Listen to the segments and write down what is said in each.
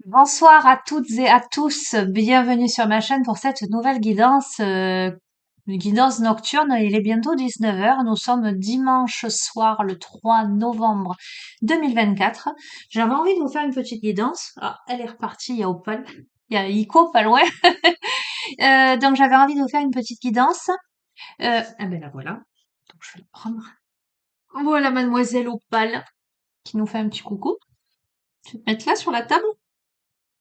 Bonsoir à toutes et à tous, bienvenue sur ma chaîne pour cette nouvelle guidance, guidance nocturne. Il est bientôt 19 heures. Nous sommes dimanche soir le 3 novembre 2024. J'avais envie de vous faire une petite guidance. Ah, elle est repartie, il y a Opal, il y a Ico pas loin. Donc j'avais envie de vous faire une petite guidance. Ah ben la voilà, donc je vais la prendre. Voilà mademoiselle Opal qui nous fait un petit coucou. Je vais te mettre là sur la table.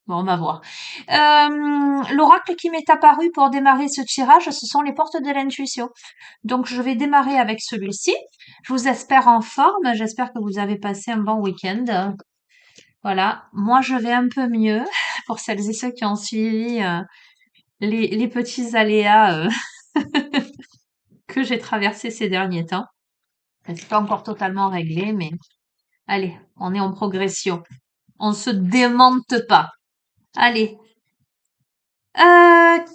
Bon, on va voir. L'oracle qui m'est apparu pour démarrer ce tirage, ce sont les portes de l'intuition. Donc, je vais démarrer avec celui-ci. Je vous espère en forme. J'espère que vous avez passé un bon week-end. Voilà. Moi, je vais un peu mieux pour celles et ceux qui ont suivi les petits aléas que j'ai traversés ces derniers temps. C'est pas encore totalement réglé, mais allez, on est en progression. On se démente pas. Allez, Heu,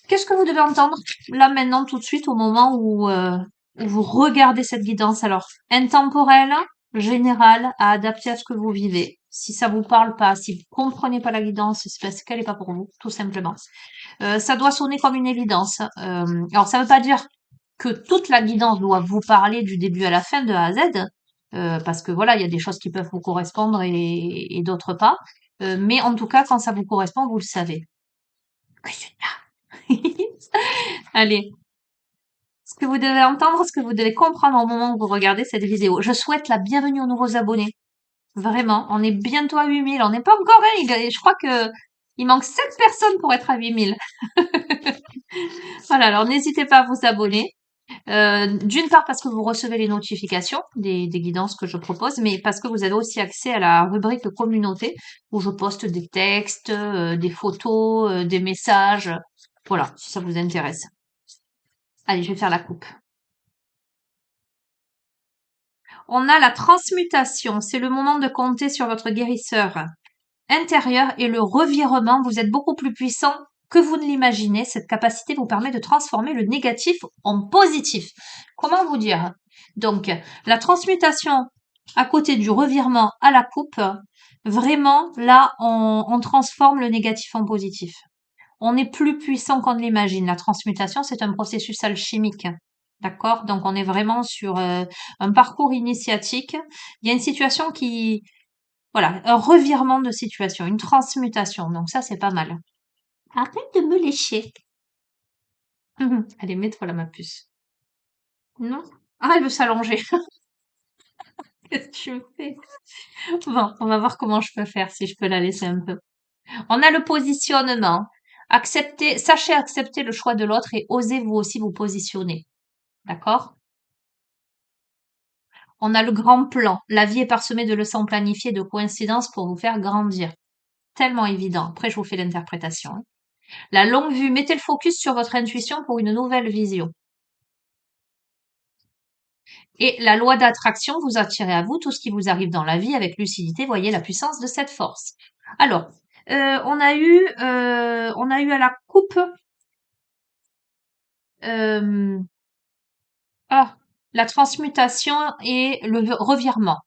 qu'est-ce que vous devez entendre là maintenant tout de suite au moment où vous regardez cette guidance? Alors, intemporelle, générale, à adapter à ce que vous vivez. Si ça vous parle pas, si vous comprenez pas la guidance, c'est parce qu'elle est pas pour vous, tout simplement. Ça doit sonner comme une évidence. Alors ça veut pas dire que toute la guidance doit vous parler du début à la fin, de A à Z, parce que voilà, il y a des choses qui peuvent vous correspondre et d'autres pas. Mais en tout cas, quand ça vous correspond, vous le savez. Allez, ce que vous devez entendre, ce que vous devez comprendre au moment où vous regardez cette vidéo. Je souhaite la bienvenue aux nouveaux abonnés. Vraiment, on est bientôt à 8000. On n'est pas encore à 1000. Je crois que il manque 7 personnes pour être à 8000. Voilà, alors n'hésitez pas à vous abonner. D'une part parce que vous recevez les notifications des guidances que je propose, mais parce que vous avez aussi accès à la rubrique communauté où je poste des textes, des photos, des messages. Voilà, si ça vous intéresse. Allez, je vais faire la coupe. On a la transmutation, c'est le moment de compter sur votre guérisseur intérieur et le revirement. Vous êtes beaucoup plus puissant que vous ne l'imaginez. Cette capacité vous permet de transformer le négatif en positif. Comment vous dire? Donc, la transmutation à côté du revirement à la coupe, vraiment, là, on transforme le négatif en positif. On est plus puissant qu'on ne l'imagine. La transmutation, c'est un processus alchimique. D'accord? Donc, on est vraiment sur un parcours initiatique. Il y a une situation qui, voilà, un revirement de situation, une transmutation. Donc, ça, c'est pas mal. Arrête de me lécher. Allez, mets-toi là, ma puce. Non? Ah, elle veut s'allonger. Qu'est-ce que tu me fais? Bon, on va voir comment je peux faire, si je peux la laisser un peu. On a le positionnement. Acceptez, sachez accepter le choix de l'autre et osez vous aussi vous positionner. D'accord? On a le grand plan. La vie est parsemée de leçons planifiées, de coïncidences pour vous faire grandir. Tellement évident. Après, je vous fais l'interprétation, hein. La longue vue. Mettez le focus sur votre intuition pour une nouvelle vision. Et la loi d'attraction, vous attirez à vous tout ce qui vous arrive dans la vie avec lucidité. Voyez la puissance de cette force. Alors, on a eu à la coupe, euh, la transmutation et le revirement.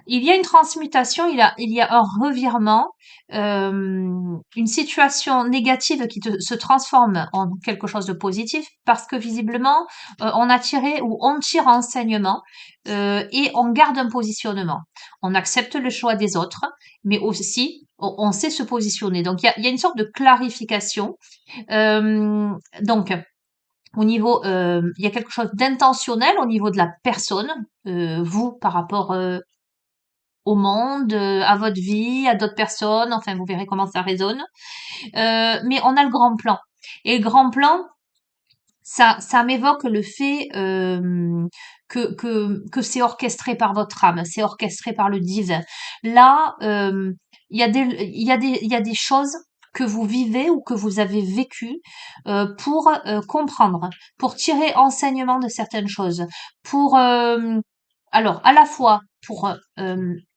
Il y a une transmutation, il y a un revirement, une situation négative qui se transforme en quelque chose de positif parce que visiblement, on a tiré ou on tire enseignement et on garde un positionnement. On accepte le choix des autres, mais aussi on sait se positionner. Donc il y a une sorte de clarification. Euh, donc au niveau, il y a quelque chose d'intentionnel au niveau de la personne, vous par rapport au monde, à votre vie, à d'autres personnes. Enfin, vous verrez comment ça résonne. Mais on a le grand plan. Et le grand plan, ça m'évoque le fait que c'est orchestré par votre âme, c'est orchestré par le divin. Là, il y a des choses que vous vivez ou que vous avez vécues pour comprendre, pour tirer enseignement de certaines choses, pour alors à la fois pour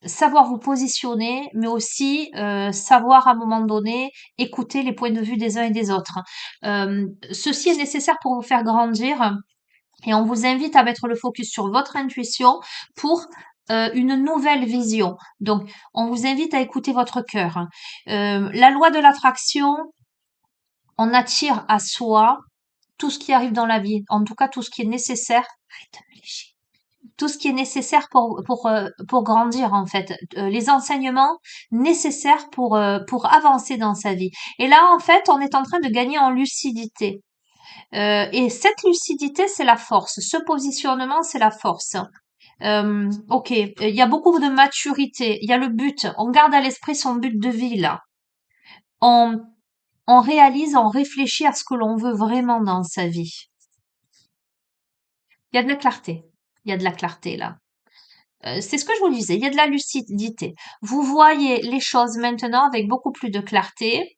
savoir vous positionner, mais aussi savoir à un moment donné écouter les points de vue des uns et des autres. Ceci est nécessaire pour vous faire grandir et on vous invite à mettre le focus sur votre intuition pour une nouvelle vision. Donc, on vous invite à écouter votre cœur, hein. La loi de l'attraction, on attire à soi tout ce qui arrive dans la vie, en tout cas tout ce qui est nécessaire. Arrête de me lécher. Tout ce qui est nécessaire pour grandir en fait, les enseignements nécessaires pour avancer dans sa vie. Et là en fait, on est en train de gagner en lucidité. Et cette lucidité, c'est la force. Ce positionnement, c'est la force. Ok, il y a beaucoup de maturité. Il y a le but. On garde à l'esprit son but de vie là. On, on réalise, on réfléchit à ce que l'on veut vraiment dans sa vie. Il y a de la clarté. Il y a de la clarté là. C'est ce que je vous disais, il y a de la lucidité. Vous voyez les choses maintenant avec beaucoup plus de clarté,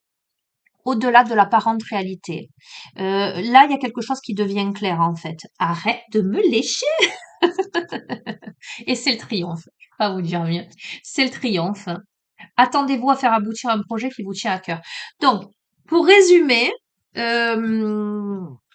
au-delà de l'apparente réalité. Là, il y a quelque chose qui devient clair en fait. Arrête de me lécher. Et c'est le triomphe. Je peux pas vous dire mieux. C'est le triomphe. Attendez-vous à faire aboutir un projet qui vous tient à cœur. Donc, pour résumer,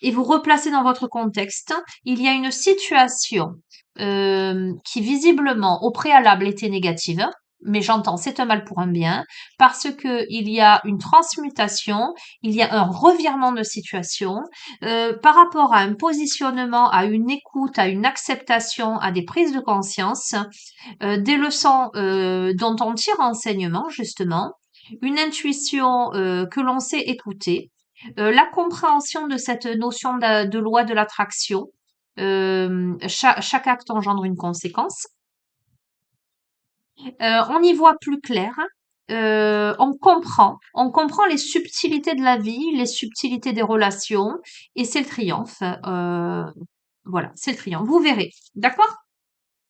et vous replacer dans votre contexte, il y a une situation qui visiblement au préalable était négative, mais j'entends c'est un mal pour un bien, parce que il y a une transmutation, il y a un revirement de situation par rapport à un positionnement, à une écoute, à une acceptation, à des prises de conscience, des leçons dont on tire enseignement justement, une intuition que l'on sait écouter, la compréhension de cette notion de loi de l'attraction. Chaque acte engendre une conséquence. On y voit plus clair. On comprend les subtilités de la vie, les subtilités des relations, et c'est le triomphe. Voilà, c'est le triomphe. Vous verrez, d'accord?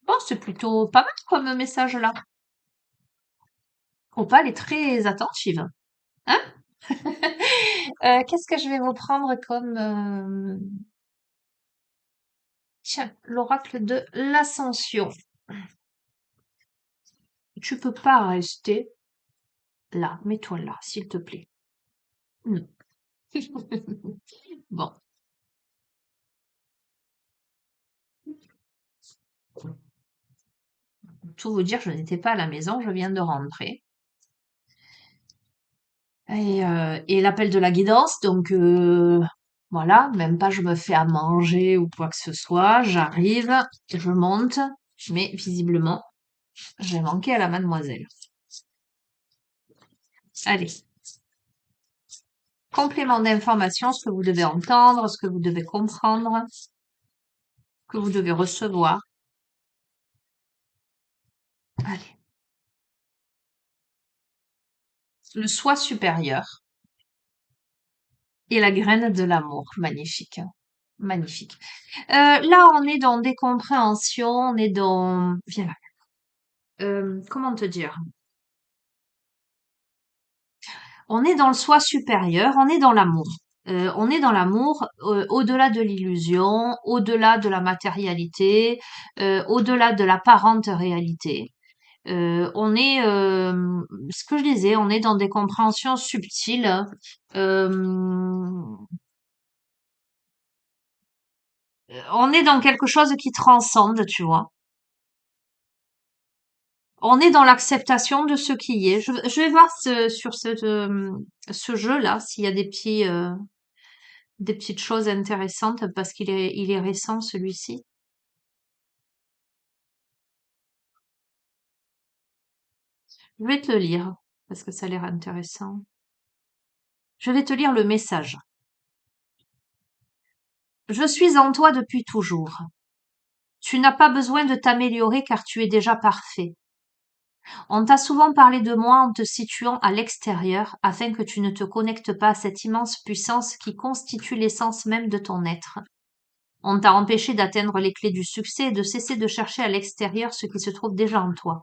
Bon, c'est plutôt pas mal comme message là. Opal est très attentive. Hein? Qu'est-ce que je vais vous prendre comme... Tiens, l'oracle de l'ascension. Tu peux pas rester là. Mets-toi là, s'il te plaît. Non. Bon. Pour tout vous dire, je n'étais pas à la maison, je viens de rentrer. Et l'appel de la guidance, donc voilà, même pas je me fais à manger ou quoi que ce soit, j'arrive, je monte, mais visiblement, j'ai manqué à la mademoiselle. Allez, complément d'information, ce que vous devez entendre, ce que vous devez comprendre, ce que vous devez recevoir. Allez, le soi supérieur et la graine de l'amour, magnifique, magnifique. Là, on est dans des compréhensions, on est dans, viens là. Comment te dire? On est dans le soi supérieur, on est dans l'amour. On est dans l'amour au-delà de l'illusion, au-delà de la matérialité, au-delà de l'apparente réalité. On est, ce que je disais, on est dans des compréhensions subtiles. euh, on est dans quelque chose qui transcende, tu vois. On est dans l'acceptation de ce qui est. Je vais voir sur ce jeu-là s'il y a des petites choses intéressantes parce il est récent celui-ci. Je vais te le lire parce que ça a l'air intéressant. Je vais te lire le message. Je suis en toi depuis toujours. Tu n'as pas besoin de t'améliorer car tu es déjà parfait. On t'a souvent parlé de moi en te situant à l'extérieur afin que tu ne te connectes pas à cette immense puissance qui constitue l'essence même de ton être. On t'a empêché d'atteindre les clés du succès et de cesser de chercher à l'extérieur ce qui se trouve déjà en toi.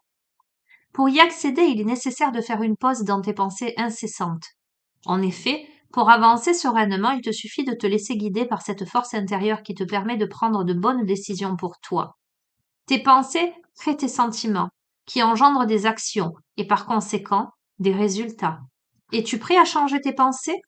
Pour y accéder, il est nécessaire de faire une pause dans tes pensées incessantes. En effet, pour avancer sereinement, il te suffit de te laisser guider par cette force intérieure qui te permet de prendre de bonnes décisions pour toi. Tes pensées créent tes sentiments, qui engendrent des actions et par conséquent des résultats. Es-tu prêt à changer tes pensées?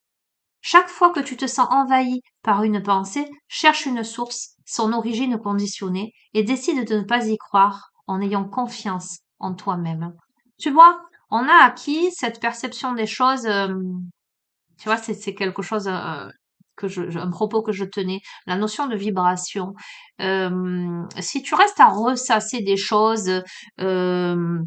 Chaque fois que tu te sens envahi par une pensée, cherche une source, son origine conditionnée, et décide de ne pas y croire en ayant confiance en toi-même. Tu vois, on a acquis cette perception des choses. Tu vois, c'est quelque chose un propos que je tenais. La notion de vibration. Si tu restes à ressasser des choses euh,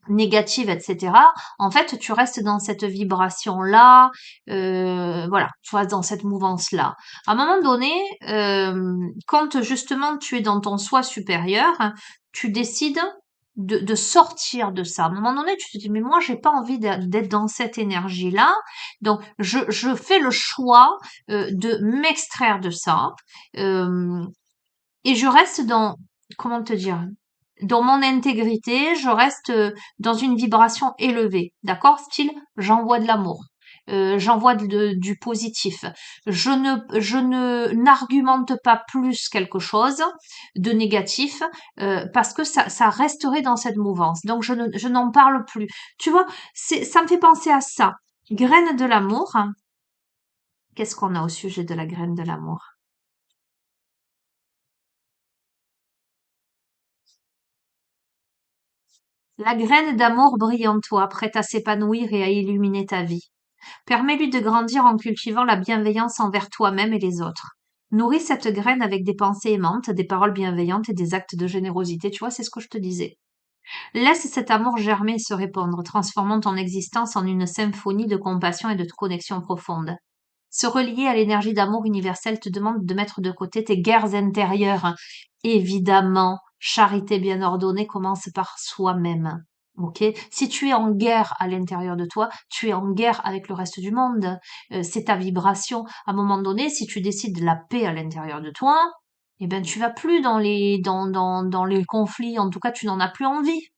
négatives, etc. En fait, tu restes dans cette vibration-là, voilà, tu restes dans cette mouvance-là. À un moment donné, quand justement tu es dans ton soi supérieur, tu décides de sortir de ça. À un moment donné, tu te dis, mais moi, j'ai pas envie d'être dans cette énergie-là. Donc, je fais le choix de m'extraire de ça. Euh, et je reste dans, comment te dire, dans mon intégrité, je reste dans une vibration élevée, d'accord? Style, j'envoie de l'amour, j'envoie du positif. Je ne n'argumente pas plus quelque chose de négatif parce que ça resterait dans cette mouvance. Donc je n'en parle plus. Tu vois, ça me fait penser à ça. Graine de l'amour. Qu'est-ce qu'on a au sujet de la graine de l'amour? La graine d'amour brille en toi, prête à s'épanouir et à illuminer ta vie. Permets-lui de grandir en cultivant la bienveillance envers toi-même et les autres. Nourris cette graine avec des pensées aimantes, des paroles bienveillantes et des actes de générosité. Tu vois, c'est ce que je te disais. Laisse cet amour germer et se répandre, transformant ton existence en une symphonie de compassion et de connexion profonde. Se relier à l'énergie d'amour universel te demande de mettre de côté tes guerres intérieures. Évidemment, charité bien ordonnée commence par soi-même. Ok? Si tu es en guerre à l'intérieur de toi, tu es en guerre avec le reste du monde. C'est ta vibration. À un moment donné, si tu décides de la paix à l'intérieur de toi, eh ben tu vas plus dans les conflits. En tout cas, tu n'en as plus envie.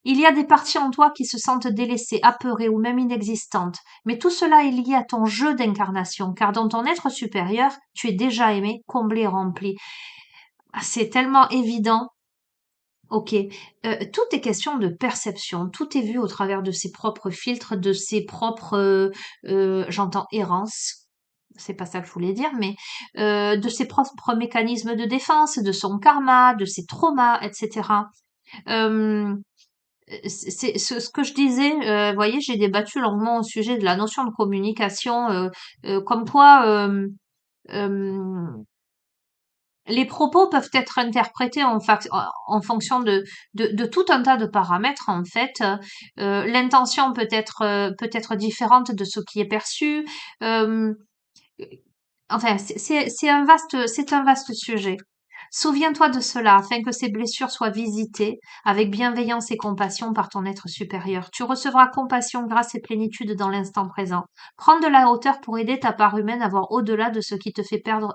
Il y a des parties en toi qui se sentent délaissées, apeurées ou même inexistantes, mais tout cela est lié à ton jeu d'incarnation, car dans ton être supérieur, tu es déjà aimé, comblé et rempli. Ah, c'est tellement évident. Ok, tout est question de perception, tout est vu au travers de ses propres filtres, de ses propres, j'entends errance, c'est pas ça que je voulais dire, mais de ses propres mécanismes de défense, de son karma, de ses traumas, etc. Euh, c'est ce que je disais, vous voyez, j'ai débattu longuement au sujet de la notion de communication, comme quoi les propos peuvent être interprétés en fonction de tout un tas de paramètres en fait. L'intention peut être différente de ce qui est perçu. Euh, enfin, c'est un vaste sujet. Souviens-toi de cela afin que ces blessures soient visitées avec bienveillance et compassion par ton être supérieur. Tu recevras compassion, grâce et plénitude dans l'instant présent. Prends de la hauteur pour aider ta part humaine à voir au-delà de ce qui te fait perdre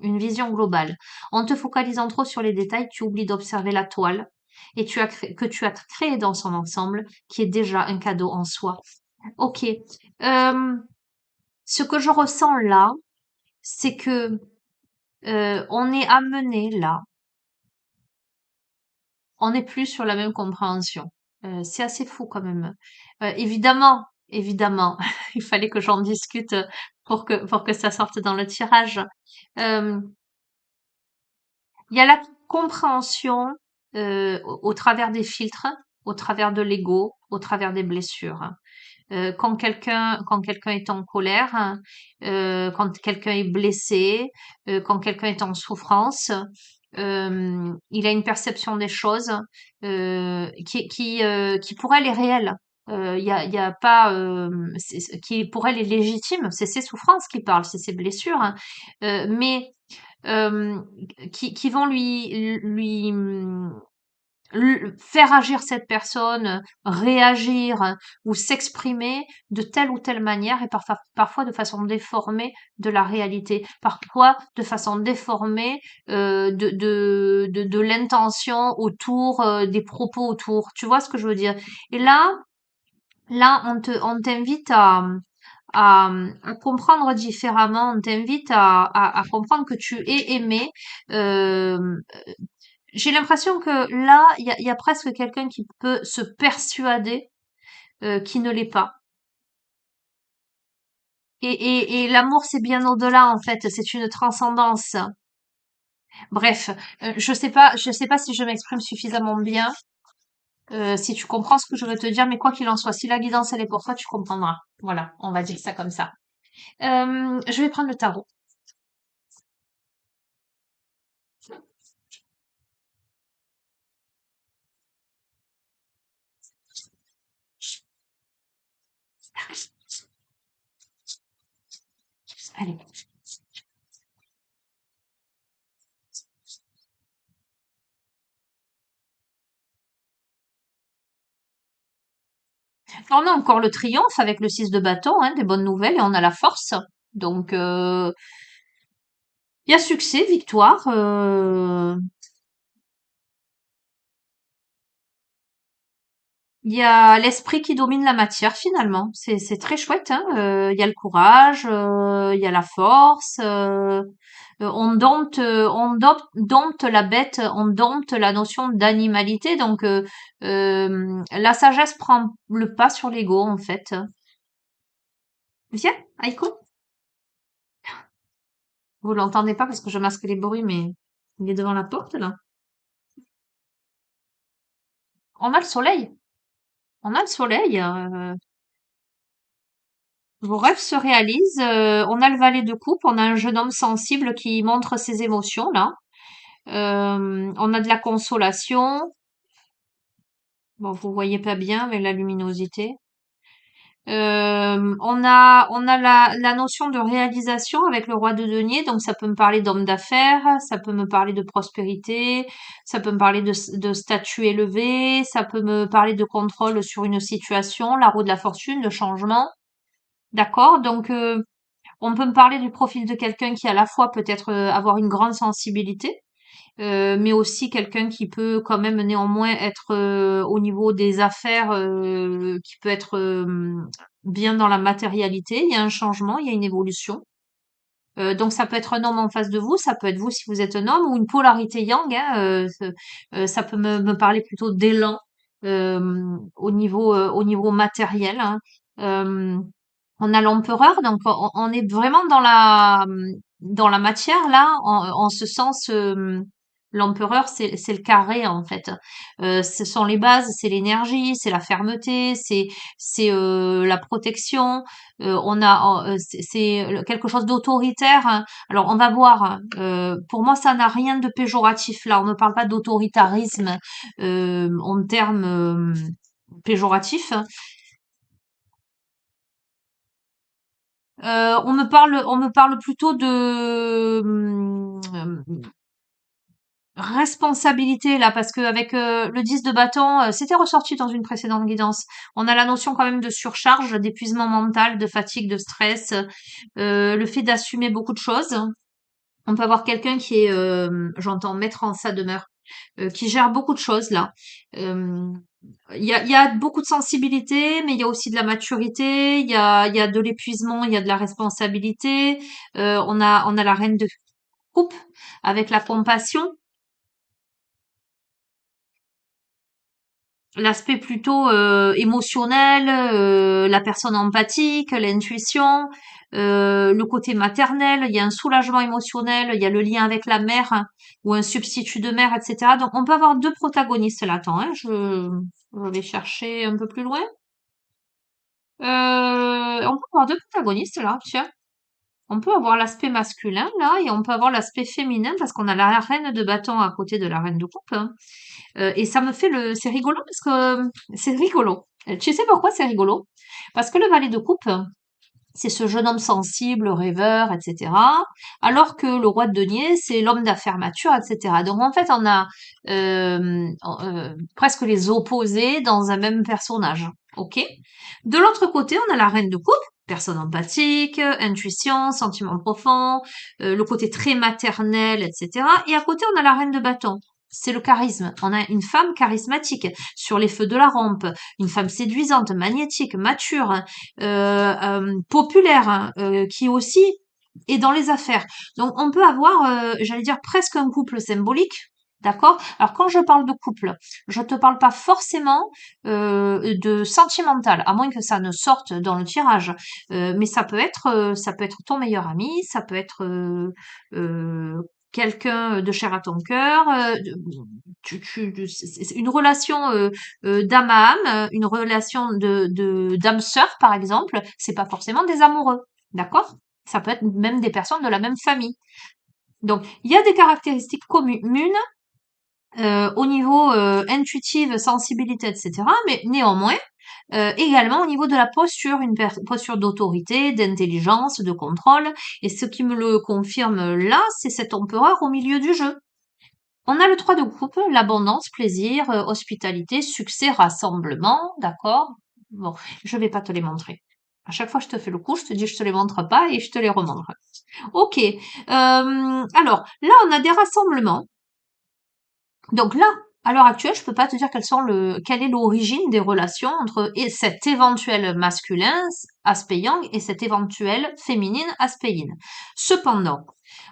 une vision globale. En te focalisant trop sur les détails, tu oublies d'observer la toile que tu as créée dans son ensemble, qui est déjà un cadeau en soi. Ok. Euh, Ce que je ressens là, c'est que on est amené là, on n'est plus sur la même compréhension. C'est assez fou quand même. Évidemment, il fallait que j'en discute pour que ça sorte dans le tirage. Euh, Il y a la compréhension au travers des filtres, au travers de l'ego, au travers des blessures. Quand quelqu'un est en colère, quand quelqu'un est blessé, quand quelqu'un est en souffrance, il a une perception des choses qui pour elle est réelle. Il y a pas qui pour elle est légitime. C'est ses souffrances qui parlent, c'est ses blessures, hein. Mais euh, qui vont faire agir cette personne, réagir ou s'exprimer de telle ou telle manière et parfois de façon déformée de la réalité, parfois de façon déformée de l'intention autour, des propos autour. Tu vois ce que je veux dire? Et là, on t'invite à comprendre différemment, on t'invite à comprendre que tu es aimé, euh, j'ai l'impression que là, il y a presque quelqu'un qui peut se persuader qui ne l'est pas. Et l'amour, c'est bien au-delà, en fait. C'est une transcendance. Bref, je sais pas si je m'exprime suffisamment bien, si tu comprends ce que je veux te dire, mais quoi qu'il en soit, si la guidance elle est pour toi, tu comprendras. Voilà, on va dire ça comme ça. Je vais prendre le tarot. Allez. On a encore le triomphe avec le 6 de bâton, hein, des bonnes nouvelles, et on a la force. Donc, il y a succès, victoire. Il y a l'esprit qui domine la matière finalement. C'est très chouette, hein. Il y a le courage, il y a la force. On dompte la bête, on dompte la notion d'animalité. Donc la sagesse prend le pas sur l'ego en fait. Viens, Aiko. Vous l'entendez pas parce que je masque les bruits, mais il est devant la porte là. On a le soleil. On a le soleil. Vos rêves se réalisent. On a le valet de coupe. On a un jeune homme sensible qui montre ses émotions là. On a de la consolation. Bon, vous voyez pas bien avec la luminosité. On a la notion de réalisation avec le roi de denier, donc ça peut me parler d'homme d'affaires, ça peut me parler de prospérité, ça peut me parler de statut élevé, ça peut me parler de contrôle sur une situation, la roue de la fortune, de changement. D'accord? Donc, on peut me parler du profil de quelqu'un qui à la fois peut-être avoir une grande sensibilité, mais aussi quelqu'un qui peut quand même néanmoins être au niveau des affaires, qui peut être bien dans la matérialité. Il y a un changement, il y a une évolution. Donc ça peut être un homme en face de vous, ça peut être vous si vous êtes un homme, ou une polarité yang, hein, ça peut me parler plutôt d'élan au niveau matériel, hein. Euh, on a l'empereur, donc on est vraiment dans la matière là, en ce sens. L'empereur, c'est le carré en fait. Ce sont les bases, c'est l'énergie, c'est la fermeté, c'est la protection. C'est quelque chose d'autoritaire, hein. Alors on va voir, hein. Pour moi, ça n'a rien de péjoratif là. On ne parle pas d'autoritarisme en termes péjoratifs. On me parle plutôt de responsabilité là, parce que avec le 10 de bâton, c'était ressorti dans une précédente guidance. On a la notion quand même de surcharge, d'épuisement mental, de fatigue, de stress, le fait d'assumer beaucoup de choses. On peut avoir quelqu'un qui est, j'entends mettre en sa demeure, qui gère beaucoup de choses là. Euh, il y a beaucoup de sensibilité, mais il y a aussi de la maturité, il y a de l'épuisement, il y a de la responsabilité. On a la reine de coupe avec la compassion, l'aspect plutôt émotionnel, la personne empathique, l'intuition, le côté maternel, il y a un soulagement émotionnel, il y a le lien avec la mère, hein, ou un substitut de mère, etc. Donc on peut avoir deux protagonistes là. Attends, hein, je vais chercher un peu plus loin. On peut avoir deux protagonistes là, tiens. On peut avoir l'aspect masculin là et on peut avoir l'aspect féminin parce qu'on a la reine de bâton à côté de la reine de coupe, hein. Et ça me fait c'est rigolo parce que c'est rigolo. Tu sais pourquoi c'est rigolo? Parce que le valet de coupe, c'est ce jeune homme sensible, rêveur, etc. Alors que le roi de denier, c'est l'homme d'affaires mature, etc. Donc en fait, on a presque les opposés dans un même personnage. Ok. De l'autre côté, on a la reine de coupe, personne empathique, intuition, sentiment profond, le côté très maternel, etc. Et à côté, on a la reine de bâton. C'est le charisme. On a une femme charismatique sur les feux de la rampe, une femme séduisante, magnétique, mature, populaire, hein, qui aussi est dans les affaires. Donc on peut avoir, j'allais dire presque un couple symbolique. D'accord? Alors quand je parle de couple, je te parle pas forcément de sentimental, à moins que ça ne sorte dans le tirage. Mais ça peut être ton meilleur ami, ça peut être quelqu'un de chair à ton cœur, c'est une relation d'âme à âme, une relation d'âme sœur par exemple, c'est pas forcément des amoureux, d'accord? Ça peut être même des personnes de la même famille. Donc il y a des caractéristiques communes au niveau intuitive, sensibilité, etc. Mais néanmoins, également au niveau de la posture, une posture d'autorité, d'intelligence, de contrôle. Et ce qui me le confirme là, c'est cet empereur au milieu du jeu. On a le 3 de coupe, l'abondance, plaisir, hospitalité, succès, rassemblement, d'accord? Bon, je vais pas te les montrer. À chaque fois que je te fais le coup, je te dis je te les montre pas et je te les remontre. Ok. Alors, là, on a des rassemblements. Donc là, à l'heure actuelle, je peux pas te dire quelle est l'origine des relations entre cet éventuel masculin aspect yang et cet éventuel féminine aspect yin. Cependant,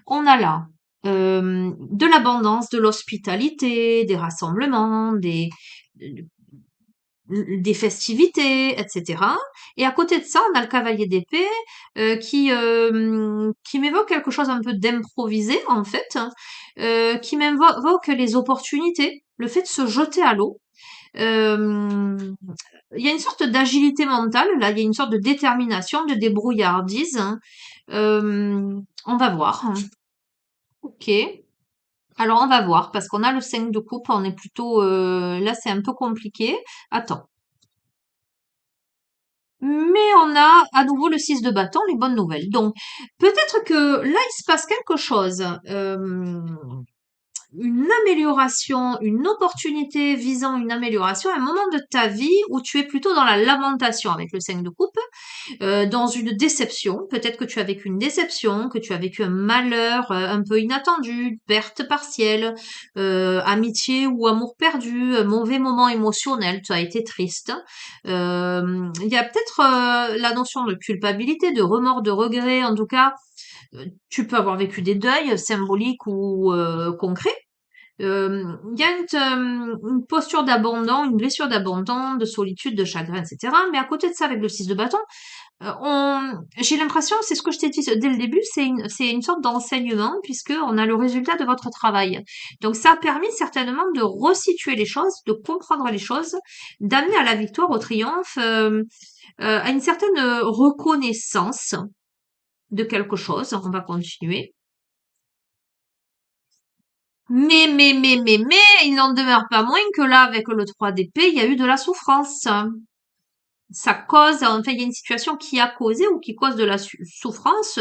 on a là de l'abondance, de l'hospitalité, des rassemblements, des festivités, etc. Et à côté de ça, on a le cavalier d'épée qui m'évoque quelque chose un peu d'improvisé en fait, qui m'évoque les opportunités, le fait de se jeter à l'eau. Euh, Il y a une sorte d'agilité mentale, là, il y a une sorte de détermination, de débrouillardise, hein. On va voir. Ok. Alors on va voir, parce qu'on a le 5 de coupe, on est plutôt... là, c'est un peu compliqué. Attends. Mais on a à nouveau le 6 de bâton, les bonnes nouvelles. Donc, peut-être que là, il se passe quelque chose. Une amélioration, une opportunité visant une amélioration, un moment de ta vie où tu es plutôt dans la lamentation avec le 5 de coupe, dans une déception. Peut-être que tu as vécu une déception, que tu as vécu un malheur un peu inattendu, perte partielle, amitié ou amour perdu, mauvais moment émotionnel, tu as été triste. Il y a peut-être la notion de culpabilité, de remords, de regret. En tout cas, tu peux avoir vécu des deuils symboliques ou concrets. Il y a une posture d'abandon, une blessure d'abandon, de solitude, de chagrin, etc. Mais à côté de ça, avec le 6 de bâton, j'ai l'impression, c'est ce que je t'ai dit dès le début, c'est une sorte d'enseignement puisque on a le résultat de votre travail. Donc ça a permis certainement de resituer les choses, de comprendre les choses, d'amener à la victoire, au triomphe, à une certaine reconnaissance de quelque chose. On va continuer. Mais, il n'en demeure pas moins que là, avec le 3 d'épée, il y a eu de la souffrance. Ça cause, enfin, il y a une situation qui a causé ou qui cause de la souffrance,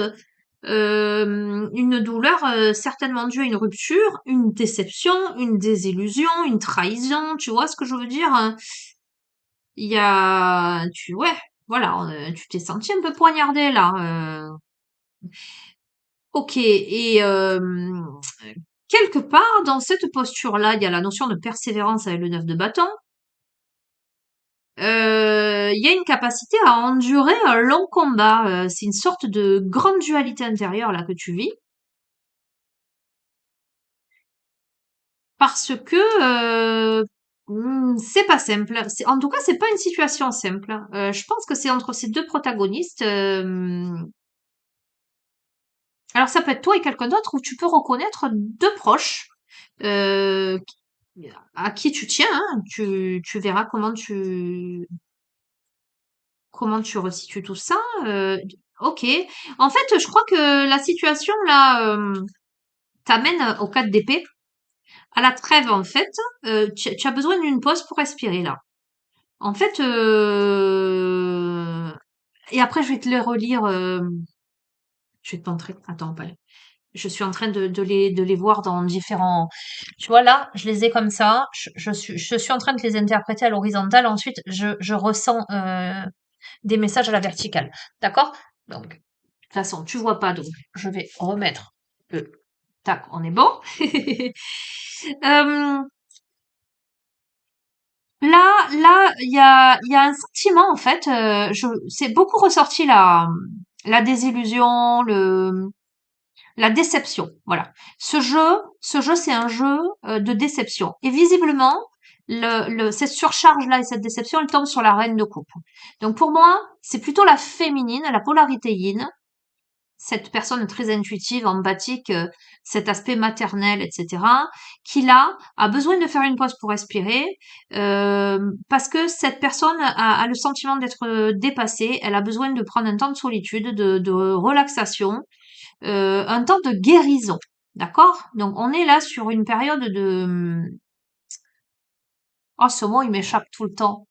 une douleur certainement due à une rupture, une déception, une désillusion, une trahison, tu vois ce que je veux dire? Hein. Il y a, ouais, voilà, tu t'es senti un peu poignardé là. Ok, et quelque part dans cette posture-là, il y a la notion de persévérance avec le 9 de bâton. Il y a une capacité à endurer un long combat. C'est une sorte de grande dualité intérieure là que tu vis. Parce que c'est pas simple. En tout cas, c'est pas une situation simple. Je pense que c'est entre ces deux protagonistes. Alors ça peut être toi et quelqu'un d'autre où tu peux reconnaître deux proches euh, à qui tu tiens. Hein. Tu verras comment tu resitues tout ça. Ok. En fait, je crois que la situation là t'amène au 4 d'épée. À la trêve, en fait, tu as besoin d'une pause pour respirer là. En fait, et après je vais te les relire. Je vais te montrer. Attends, pas. Je suis en train de les voir dans différents. Tu vois là, je les ai comme ça. Je suis en train de les interpréter à l'horizontale. Ensuite, je ressens des messages à la verticale. D'accord? Donc, de toute façon, tu vois pas, donc je vais remettre le tac. On est bon. Euh, là, il y a un sentiment en fait. C'est beaucoup ressorti la désillusion, la déception. Voilà. Ce jeu, c'est un jeu de déception. Et visiblement, cette surcharge là et cette déception, elle tombe sur la reine de coupe. Donc pour moi, c'est plutôt la féminine, la polarité yin. cette personne très intuitive, empathique, cet aspect maternel, etc., qui là a besoin de faire une pause pour respirer, parce que cette personne a le sentiment d'être dépassée. Elle a besoin de prendre un temps de solitude, de relaxation, un temps de guérison. D'accord? Donc on est là sur une période de oh ce mot il m'échappe tout le temps.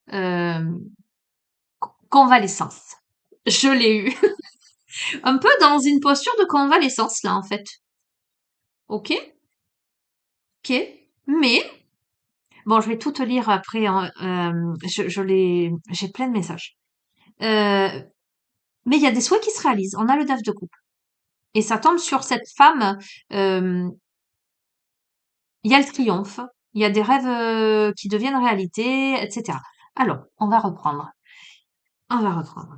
Convalescence. Je l'ai eu. Un peu dans une posture de convalescence là en fait. Ok? Ok. Mais bon, je vais tout te lire après, hein, j'ai plein de messages. Euh, mais il y a des souhaits qui se réalisent. On a le 9 de coupe. Et ça tombe sur cette femme. euh, Il y a le triomphe. Il y a des rêves qui deviennent réalité, etc. Alors, on va reprendre. On va reprendre.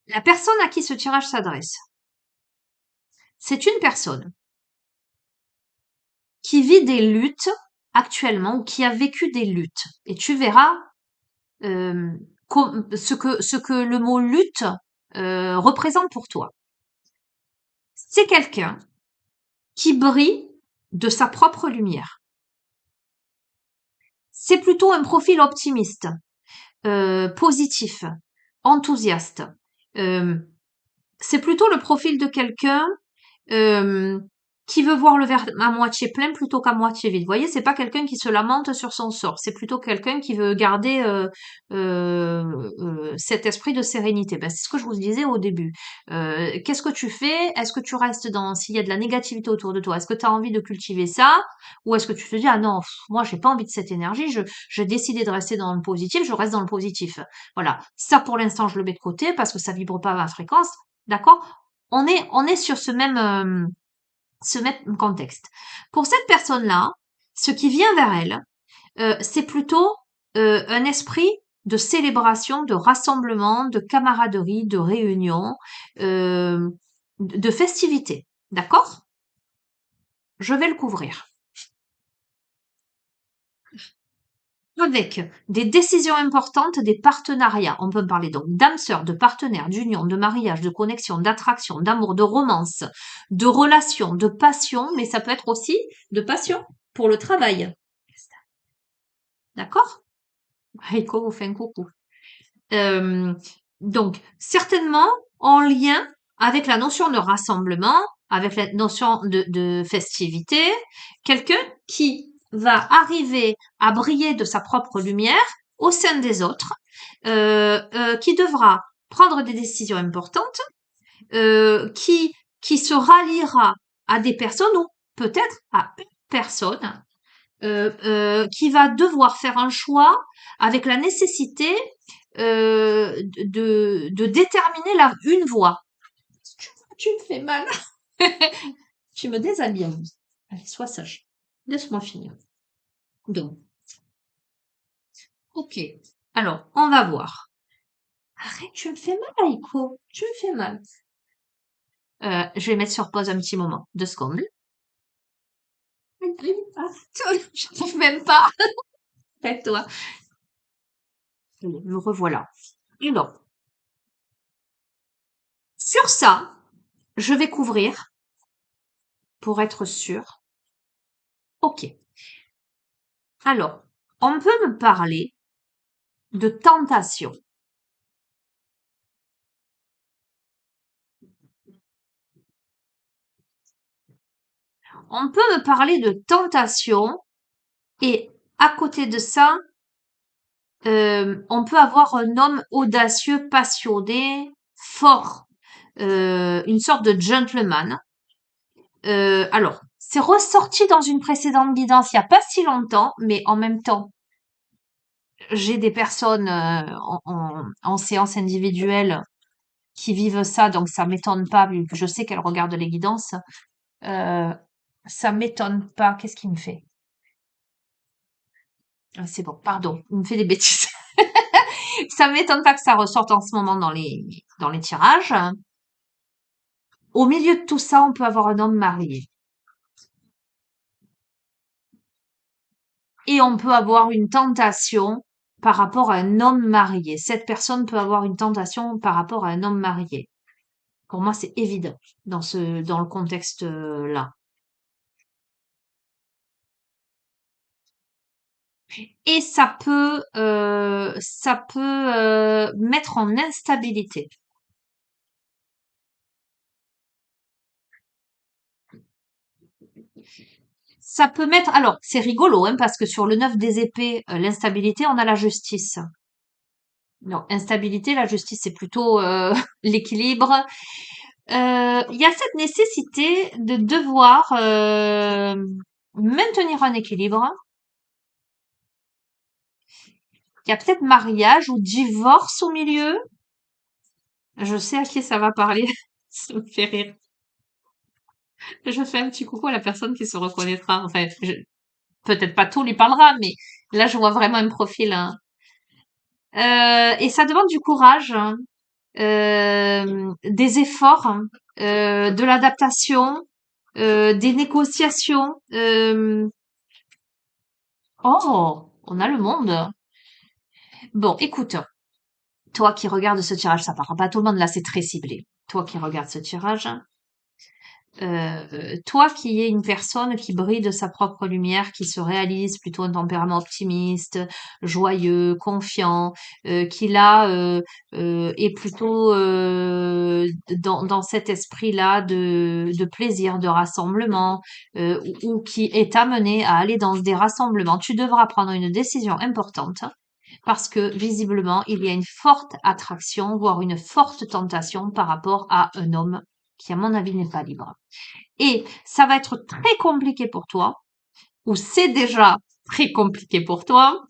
La personne à qui ce tirage s'adresse, c'est une personne qui vit des luttes actuellement ou qui a vécu des luttes. Et tu verras euh, ce que le mot lutte représente pour toi. C'est quelqu'un qui brille de sa propre lumière. C'est plutôt un profil optimiste, positif, enthousiaste. Euh, c'est plutôt le profil de quelqu'un euh, qui veut voir le verre à moitié plein plutôt qu'à moitié vide. Vous voyez, c'est pas quelqu'un qui se lamente sur son sort, c'est plutôt quelqu'un qui veut garder cet esprit de sérénité. Ben, c'est ce que je vous disais au début. Qu'est-ce que tu fais? Est-ce que tu restes dans s'il y a de la négativité autour de toi, est-ce que tu as envie de cultiver ça? Ou est-ce que tu te dis ah non, moi j'ai pas envie de cette énergie, j'ai décidé de rester dans le positif, je reste dans le positif. Voilà. Ça pour l'instant je le mets de côté parce que ça vibre pas à ma fréquence. D'accord? On est sur ce même contexte. Pour cette personne-là, ce qui vient vers elle, c'est plutôt un esprit de célébration, de rassemblement, de camaraderie, de réunion, euh, de festivité. D'accord? Je vais le couvrir. Avec des décisions importantes, des partenariats. On peut parler donc d'âme sœur, de partenaire, d'union, de mariage, de connexion, d'attraction, d'amour, de romance, de relation, de passion, mais ça peut être aussi de passion pour le travail. D'accord? Rico vous fait un coucou. Euh, donc, certainement en lien avec la notion de rassemblement, avec la notion de festivité, quelqu'un qui va arriver à briller de sa propre lumière au sein des autres, qui devra prendre des décisions importantes, qui se ralliera à des personnes ou peut-être à une personne qui va devoir faire un choix avec la nécessité de déterminer une voie. Tu me fais mal. Tu me déshabilles. Allez, sois sage. Laisse-moi finir. Donc, ok. Alors, on va voir. Arrête, tu me fais mal, Aiko. Tu me fais mal. Je vais mettre sur pause un petit moment. 2 secondes. Je trouve même pas. Fais-toi. Me revoilà. Alors, sur ça, je vais couvrir pour être sûr. Ok. Alors, on peut me parler de tentation. On peut me parler de tentation et à côté de ça, on peut avoir un homme audacieux, passionné, fort, une sorte de gentleman. Alors, c'est ressorti dans une précédente guidance il n'y a pas si longtemps, mais en même temps, j'ai des personnes en séance individuelle qui vivent ça, donc ça m'étonne pas, vu que je sais qu'elles regardent les guidances. Euh, ça m'étonne pas. Qu'est-ce qu'il me fait? Ah, c'est bon, pardon, il me fait des bêtises. Ça m'étonne pas que ça ressorte en ce moment dans les tirages. Au milieu de tout ça, on peut avoir un homme marié. et on peut avoir une tentation par rapport à un homme marié. Cette personne peut avoir une tentation par rapport à un homme marié. Pour moi, c'est évident dans le contexte là. Et ça peut mettre en instabilité. Ça peut mettre, alors c'est rigolo, hein, parce que sur le 9 des épées, l'instabilité, on a la justice. Non, instabilité, la justice, c'est plutôt l'équilibre. Il y a cette nécessité de devoir maintenir un équilibre. Il y a peut-être mariage ou divorce au milieu. Je sais à qui ça va parler. Ça me fait rire. Je fais un petit coucou à la personne qui se reconnaîtra. Enfin, peut-être pas tout lui parlera, mais là, je vois vraiment un profil, hein. Et ça demande du courage, hein, des efforts, hein, de l'adaptation, des négociations. Oh, on a le monde. Bon, écoute, toi qui regardes ce tirage, ça parle pas à tout le monde, là c'est très ciblé. Toi qui regardes ce tirage, toi qui es une personne qui brille de sa propre lumière, qui se réalise plutôt un tempérament optimiste, joyeux, confiant, qui là est plutôt dans cet esprit-là de plaisir, de rassemblement, ou qui est amené à aller dans des rassemblements, tu devras prendre une décision importante parce que visiblement, il y a une forte attraction, voire une forte tentation par rapport à un homme qui, à mon avis, n'est pas libre. Et ça va être très compliqué pour toi, ou c'est déjà très compliqué pour toi,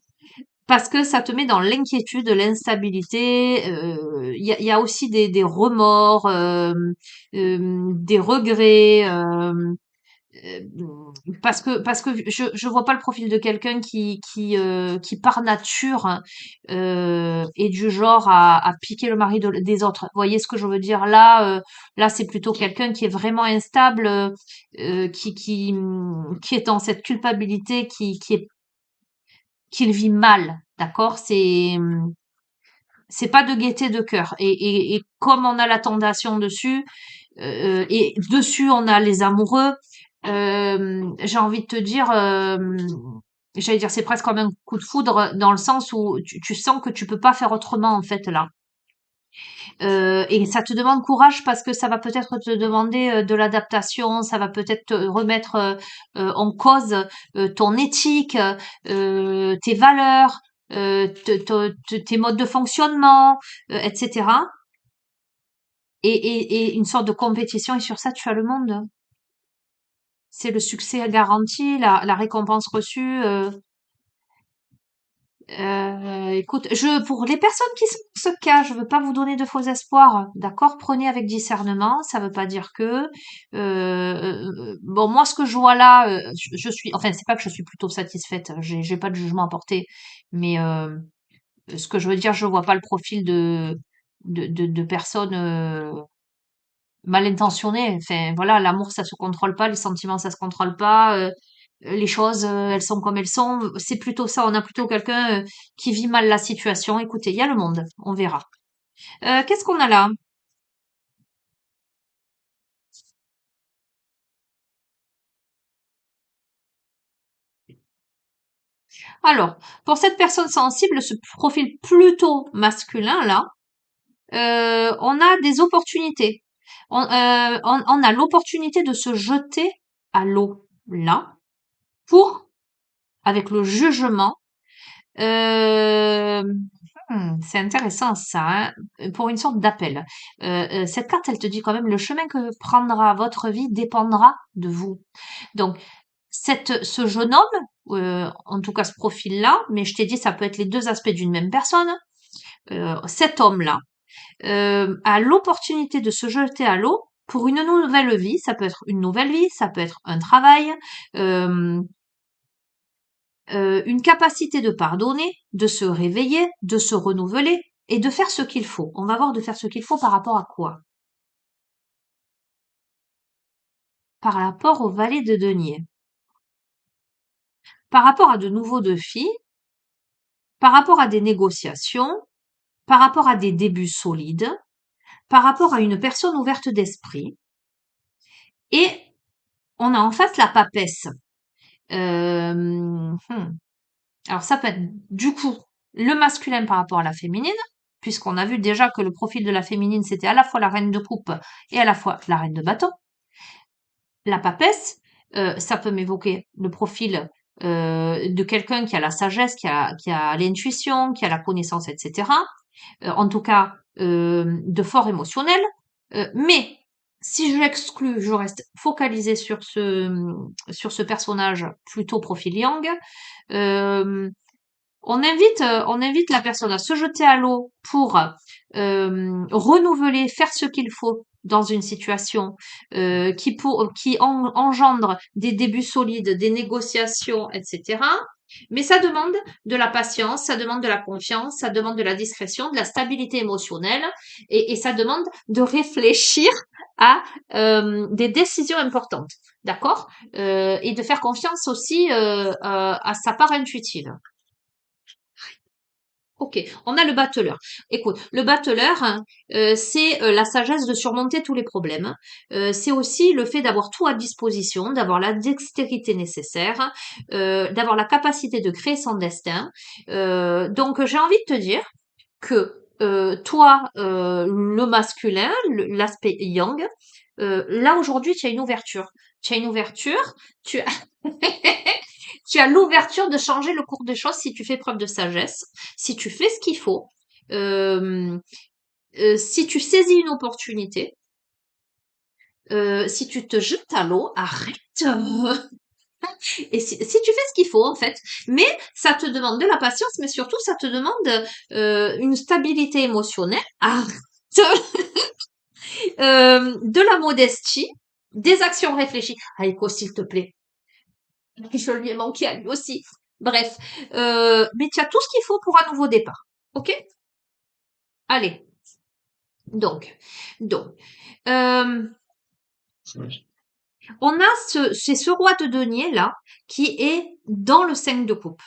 parce que ça te met dans l'inquiétude, l'instabilité. Il y a aussi des remords, des regrets. Parce que je vois pas le profil de quelqu'un qui par nature est du genre à piquer le mari des autres. Vous voyez ce que je veux dire là? Là, c'est plutôt quelqu'un qui est vraiment instable, qui est dans cette culpabilité, qu'il vit mal, d'accord? C'est pas de gaieté de cœur. Et comme on a la tentation dessus, et dessus on a les amoureux, j'ai envie de te dire, j'allais dire c'est presque comme un coup de foudre dans le sens où tu sens que tu peux pas faire autrement en fait là. Et ça te demande courage parce que ça va peut-être te demander de l'adaptation, ça va peut-être te remettre en cause ton éthique, tes valeurs, tes modes de fonctionnement, etc. Et une sorte de compétition, et sur ça, tu as le monde. C'est le succès garanti, la récompense reçue. Écoute, pour les personnes qui sont dans ce cas, je veux pas vous donner de faux espoirs, d'accord? Prenez avec discernement. Ça veut pas dire que. Bon, moi, ce que je vois là, je suis. Enfin, c'est pas que je suis plutôt satisfaite. J'ai pas de jugement à porter, mais ce que je veux dire, je vois pas le profil de personnes mal intentionnées. Enfin, voilà, l'amour, ça se contrôle pas, les sentiments, ça se contrôle pas. Les choses, elles sont comme elles sont. C'est plutôt ça. On a plutôt quelqu'un qui vit mal la situation. Écoutez, il y a le monde. On verra. Qu'est-ce qu'on a là? Alors, pour cette personne sensible, ce profil plutôt masculin là, on a des opportunités. On a l'opportunité de se jeter à l'eau là pour, avec le jugement. Euh, c'est intéressant ça, hein, pour une sorte d'appel. Cette carte, elle te dit quand même le chemin que prendra votre vie dépendra de vous. Donc, ce jeune homme, en tout cas ce profil-là, mais je t'ai dit ça peut être les deux aspects d'une même personne, cet homme-là, a l'opportunité de se jeter à l'eau pour une nouvelle vie. Ça peut être une nouvelle vie, ça peut être un travail, euh, une capacité de pardonner, de se réveiller, de se renouveler et de faire ce qu'il faut. On va voir de faire ce qu'il faut par rapport à quoi? Par rapport au valet de denier. par rapport à de nouveaux défis, par rapport à des négociations, par rapport à des débuts solides, par rapport à une personne ouverte d'esprit. Et on a en face la papesse. Euh, Alors ça peut être du coup le masculin par rapport à la féminine, puisqu'on a vu déjà que le profil de la féminine, c'était à la fois la reine de coupe et à la fois la reine de bâton. La papesse, ça peut m'évoquer le profil de quelqu'un qui a la sagesse, qui a l'intuition, qui a la connaissance, etc. En tout cas, de fort émotionnel. Mais si je l'exclus, je reste focalisée sur ce personnage plutôt profil yang. euh, on invite la personne à se jeter à l'eau pour renouveler, faire ce qu'il faut dans une situation qui engendre des débuts solides, des négociations, etc. Mais ça demande de la patience, ça demande de la confiance, ça demande de la discrétion, de la stabilité émotionnelle et ça demande de réfléchir à des décisions importantes, d'accord. Et de faire confiance aussi à sa part intuitive. Ok, on a le battleur. Écoute, le battleur, hein, c'est la sagesse de surmonter tous les problèmes. C'est aussi le fait d'avoir tout à disposition, d'avoir la dextérité nécessaire, d'avoir la capacité de créer son destin. Donc, j'ai envie de te dire que toi, le masculin, l'aspect yang, là aujourd'hui, tu as une ouverture. Tu as une ouverture. Tu as Tu as l'ouverture de changer le cours des choses si tu fais preuve de sagesse, si tu fais ce qu'il faut, euh, si tu saisis une opportunité, si tu te jettes à l'eau, arrête. Et si tu fais ce qu'il faut, en fait. Mais ça te demande de la patience, mais surtout, ça te demande une stabilité émotionnelle. Arrête. De la modestie, des actions réfléchies. Aïko, s'il te plaît. Je lui ai manqué à lui aussi. Bref, mais tu as tout ce qu'il faut pour un nouveau départ. Ok. Allez, donc, euh, on a c'est ce roi de denier là qui est dans le 5 de coupe.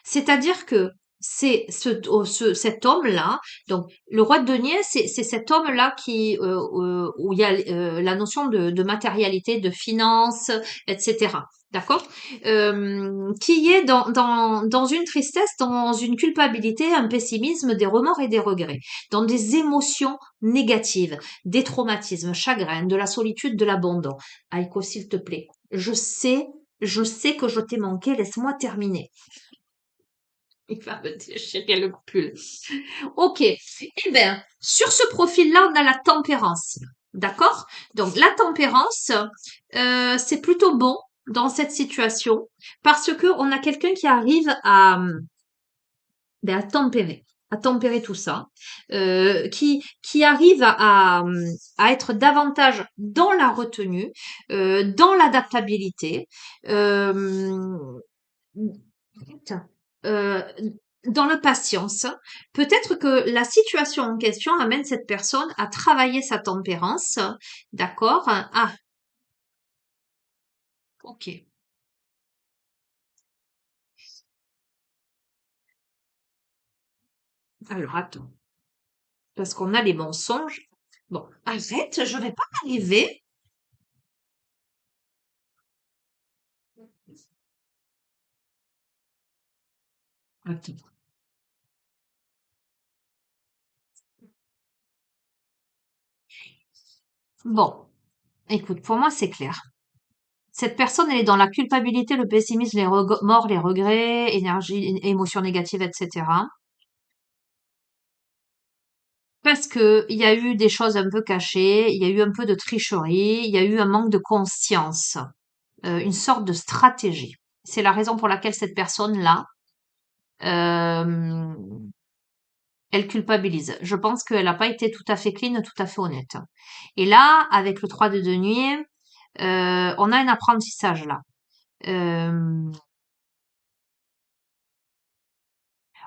C'est-à-dire que c'est cet homme-là, donc le roi de denier, c'est cet homme-là où il y a la notion de matérialité, de finance, etc. D'accord. Qui est dans une tristesse, dans une culpabilité, un pessimisme, des remords et des regrets, dans des émotions négatives, des traumatismes, chagrin, de la solitude, de l'abandon. Aïko, s'il te plaît, je sais que je t'ai manqué, laisse-moi terminer. Il va me déchirer le pull. Ok. Eh bien, sur ce profil-là, on a la tempérance. D'accord. Donc, la tempérance, c'est plutôt bon dans cette situation parce que on a quelqu'un qui arrive à tempérer tout ça, qui arrive à être davantage dans la retenue, dans l'adaptabilité, euh, euh, dans la patience. Peut-être que la situation en question amène cette personne à travailler sa tempérance. D'accord? Ah, ok. Alors, attends. Parce qu'on a les mensonges. Bon, arrête, je vais pas arriver. Attends. Bon, écoute, pour moi, c'est clair. Cette personne, elle est dans la culpabilité, le pessimisme, les remords, les regrets, énergie, émotions négatives, etc. Parce que il y a eu des choses un peu cachées, il y a eu un peu de tricherie, il y a eu un manque de conscience, une sorte de stratégie. C'est la raison pour laquelle cette personne-là, euh, elle culpabilise. Je pense qu'elle n'a pas été tout à fait clean, tout à fait honnête. Et là, avec le 3 de denier, on a un apprentissage là. Euh,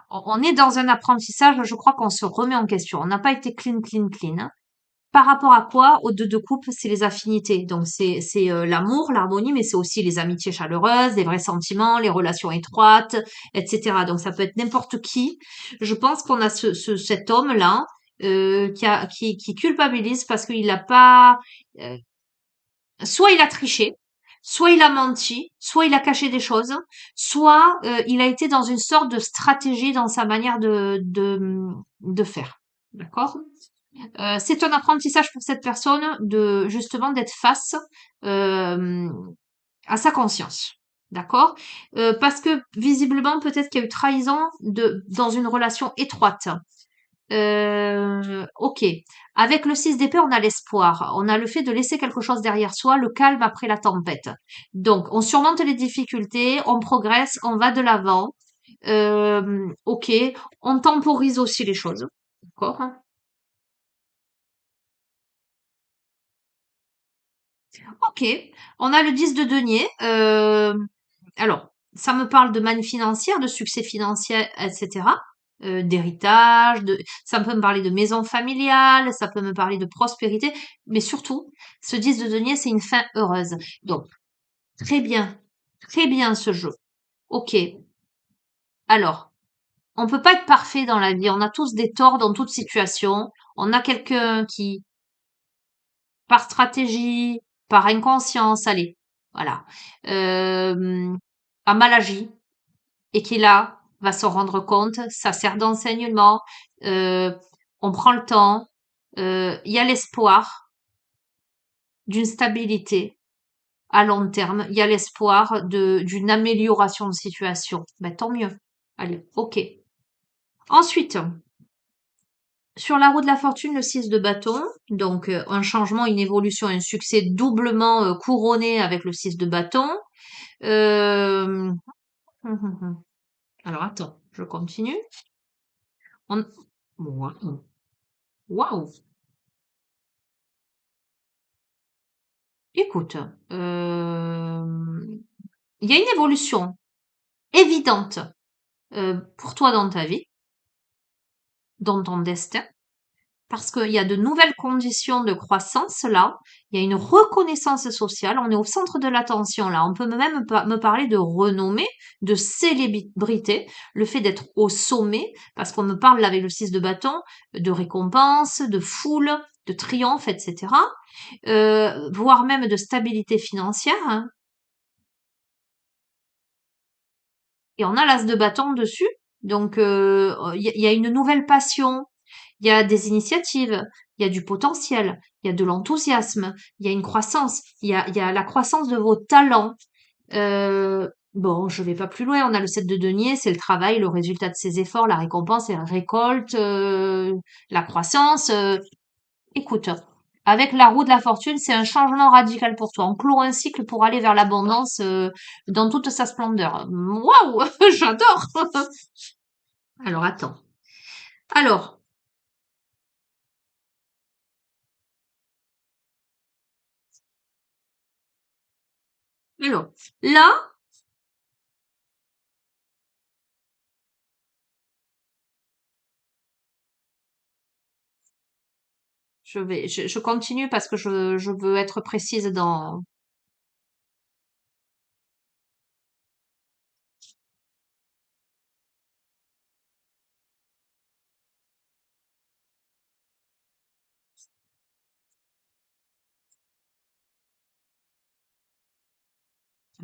on est dans un apprentissage, je crois qu'on se remet en question. On n'a pas été clean, clean, clean. Par rapport à quoi? Aux 2 de coupe, c'est les affinités. Donc c'est l'amour, l'harmonie, mais c'est aussi les amitiés chaleureuses, les vrais sentiments, les relations étroites, et cetera. Donc ça peut être n'importe qui. Je pense qu'on a cet homme-là, qui culpabilise parce qu'il a pas, heu, soit il a triché, soit il a menti, soit il a caché des choses, soit, il a été dans une sorte de stratégie dans sa manière de faire. D'accord? C'est un apprentissage pour cette personne de justement d'être face euh, à sa conscience. D'accord. Parce que visiblement, peut-être qu'il y a eu trahison dans une relation étroite. Ok. Avec le 6 d'épée, on a l'espoir. On a le fait de laisser quelque chose derrière soi, le calme après la tempête. Donc, on surmonte les difficultés, on progresse, on va de l'avant. Ok. On temporise aussi les choses. D'accord. Ok, on a le 10 de denier. Alors, ça me parle de manne financière, de succès financier, etc. D'héritage, ça peut me parler de maison familiale, ça peut me parler de prospérité, mais surtout, ce 10 de denier, c'est une fin heureuse. Donc, très bien ce jeu. Ok, alors, on peut pas être parfait dans la vie, on a tous des torts dans toute situation. On a quelqu'un qui, par stratégie, par inconscience, allez, voilà, euh, a mal agi et qui là va se rendre compte, ça sert d'enseignement, euh, on prend le temps, il y a l'espoir d'une stabilité à long terme, il y a l'espoir d'une amélioration de situation. Ben, tant mieux. Allez, ok. Ensuite, sur la roue de la fortune, le 6 de bâton, donc un changement, une évolution, un succès doublement couronné avec le 6 de bâton. Euh, Alors attends, je continue. On... Waouh, waouh. Écoute, il y a une évolution évidente pour toi dans ta vie, dans ton destin. Parce qu'il y a de nouvelles conditions de croissance là, il y a une reconnaissance sociale, on est au centre de l'attention là, on peut même me parler de renommée, de célébrité, le fait d'être au sommet, parce qu'on me parle là avec le 6 de bâton, de récompense, de foule, de triomphe, etc. Voire même de stabilité financière, hein. Et on a l'as de bâton dessus, donc il y a une nouvelle passion, il y a des initiatives, il y a du potentiel, il y a de l'enthousiasme, il y a une croissance, il y a la croissance de vos talents. Bon, je vais pas plus loin. On a le 7 de denier, c'est le travail, le résultat de ses efforts, la récompense et la récolte, la croissance. Écoute, avec la roue de la fortune, c'est un changement radical pour toi. On clôt un cycle pour aller vers l'abondance dans toute sa splendeur. Waouh, j'adore. Alors attends. Alors, alors, là, je continue parce que je veux être précise dans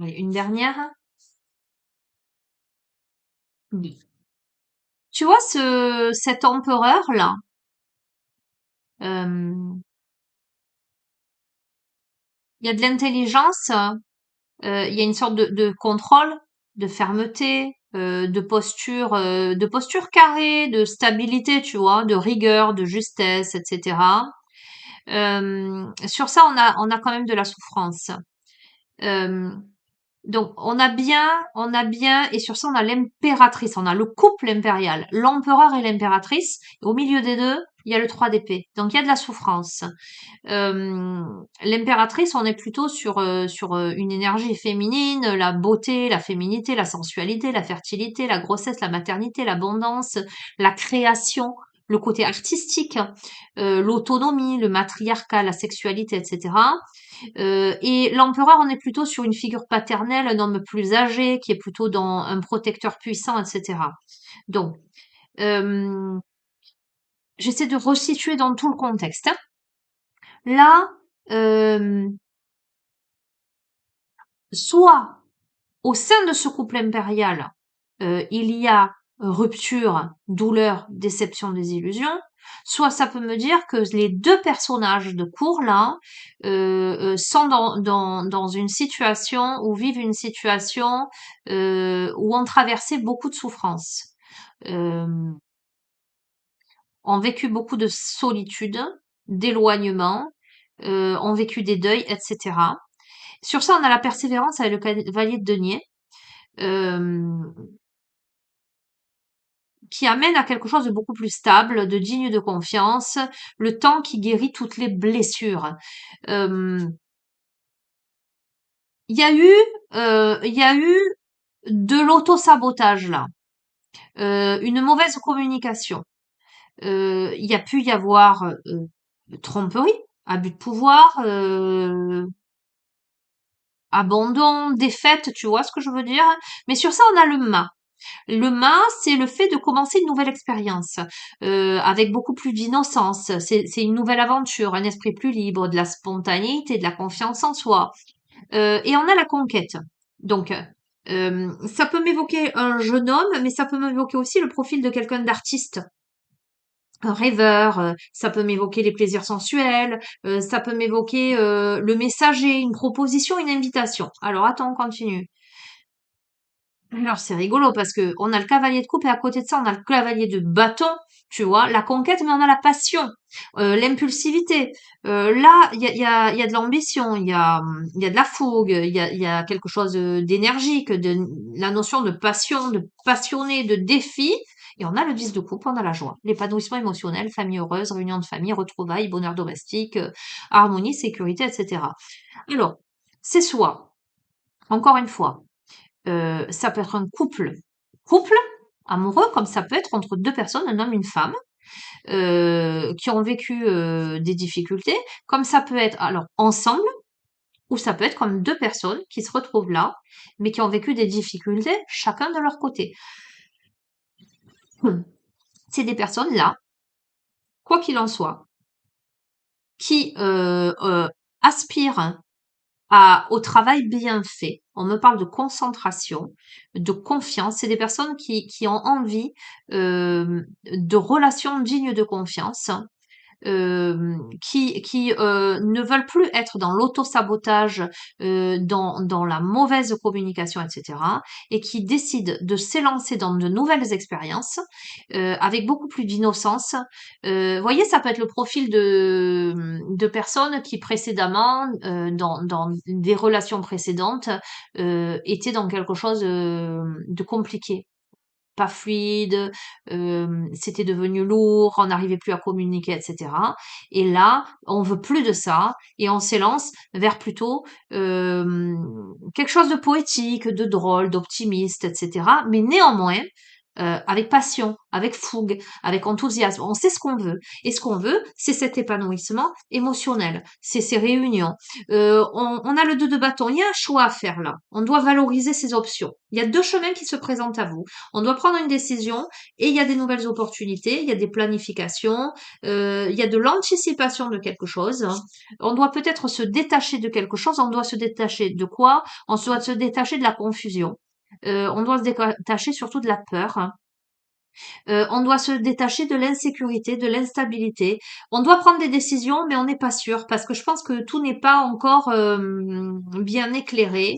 allez, une dernière. Oui. Tu vois cet empereur là, euh, il y a de l'intelligence, il y a une sorte de contrôle, de fermeté, de posture carrée, de stabilité, tu vois, de rigueur, de justesse, etc. Sur ça, on a quand même de la souffrance. Euh, Donc, on a bien, et sur ça, on a l'impératrice, on a le couple impérial, l'empereur et l'impératrice. Et au milieu des deux, il y a le 3 d'épée. Donc, il y a de la souffrance. Euh, L'impératrice, on est plutôt sur une énergie féminine, la beauté, la féminité, la sensualité, la fertilité, la grossesse, la maternité, l'abondance, la création. le côté artistique, l'autonomie, le matriarcat, la sexualité, etc. Et l'empereur, on est plutôt sur une figure paternelle, un homme plus âgé, qui est plutôt dans un protecteur puissant, etc. Donc, euh, j'essaie de resituer dans tout le contexte, hein. Là, euh, soit au sein de ce couple impérial, il y a rupture, douleur, déception, désillusion, soit ça peut me dire que les deux personnages de cours là sont dans une situation ou vivent une situation où ont traversé beaucoup de souffrances, euh, ont vécu beaucoup de solitude, d'éloignement, ont vécu des deuils, etc. Sur ça, on a la persévérance avec le cavalier de denier. euh, qui amène à quelque chose de beaucoup plus stable, de digne de confiance, le temps qui guérit toutes les blessures. Euh, Il y a eu, il y a eu de l'auto-sabotage là, une mauvaise communication. Il y a pu y avoir tromperie, abus de pouvoir, abandon, défaite, tu vois ce que je veux dire? Mais sur ça, on a le mât. Le mât, c'est le fait de commencer une nouvelle expérience, avec beaucoup plus d'innocence. C'est une nouvelle aventure, un esprit plus libre, de la spontanéité, de la confiance en soi. Et on a la conquête. Donc, ça peut m'évoquer un jeune homme, mais ça peut m'évoquer aussi le profil de quelqu'un d'artiste, un rêveur. Ça peut m'évoquer les plaisirs sensuels. Ça peut m'évoquer le messager, une proposition, une invitation. Alors, attends, on continue. Alors c'est rigolo parce que on a le cavalier de coupe et à côté de ça on a le cavalier de bâton, tu vois, la conquête, mais on a la passion, l'impulsivité. Là, il y a de l'ambition, il y a de la fougue, il y a quelque chose d'énergique, de la notion de passion, de passionné, de défi. Et on a le 10 de coupe, on a la joie, l'épanouissement émotionnel, famille heureuse, réunion de famille, retrouvailles, bonheur domestique, harmonie, sécurité, etc. Alors, c'est soit, encore une fois, ça peut être un couple amoureux, comme ça peut être entre deux personnes, un homme, une femme, qui ont vécu des difficultés, comme ça peut être alors ensemble, ou ça peut être comme deux personnes qui se retrouvent là, mais qui ont vécu des difficultés chacun de leur côté. C'est des personnes là, quoi qu'il en soit, qui aspirent au travail bien fait. On me parle de concentration, de confiance. C'est des personnes qui ont envie de relations dignes de confiance, qui ne veulent plus être dans l'auto-sabotage, dans la mauvaise communication, etc., et qui décident de s'élancer dans de nouvelles expériences avec beaucoup plus d'innocence. Vous voyez, ça peut être le profil de personnes qui précédemment, dans des relations précédentes, étaient dans quelque chose de compliqué, pas fluide, c'était devenu lourd, on n'arrivait plus à communiquer, etc. Et là, on veut plus de ça et on s'élance vers plutôt quelque chose de poétique, de drôle, d'optimiste, etc. Mais néanmoins, avec passion, avec fougue, avec enthousiasme. On sait ce qu'on veut. Et ce qu'on veut, c'est cet épanouissement émotionnel. C'est ces réunions. On a le 2 de bâton. Il y a un choix à faire là. On doit valoriser ses options. Il y a deux chemins qui se présentent à vous. On doit prendre une décision et il y a des nouvelles opportunités, il y a des planifications, il y a de l'anticipation de quelque chose. On doit peut-être se détacher de quelque chose. On doit se détacher de quoi? On doit se détacher de la confusion. On doit se détacher surtout de la peur, hein. On doit se détacher de l'insécurité, de l'instabilité. On doit prendre des décisions, mais on n'est pas sûr parce que je pense que tout n'est pas encore bien éclairé.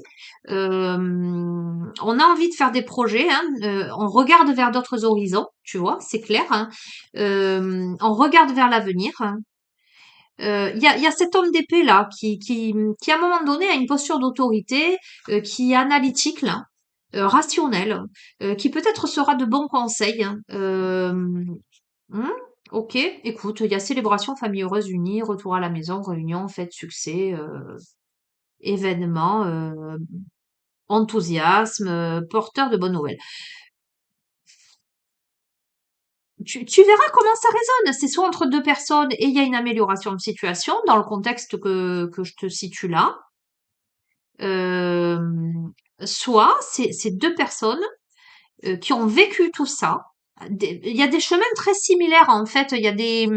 On a envie de faire des projets, hein, on regarde vers d'autres horizons, tu vois, c'est clair, hein. On regarde vers l'avenir, hein. Il y a cet homme d'épée là qui à un moment donné a une posture d'autorité, qui est analytique là, rationnel, qui peut-être sera de bons conseils, hein. Hmm, ok, écoute, il y a célébration, famille heureuse unie, retour à la maison, réunion, fête, succès, événement, enthousiasme, porteur de bonnes nouvelles. tu verras comment ça résonne. C'est soit entre deux personnes et il y a une amélioration de situation dans le contexte que je te situe là, euh, soit c'est deux personnes qui ont vécu tout ça. Il y a des chemins très similaires en fait. Il y a des,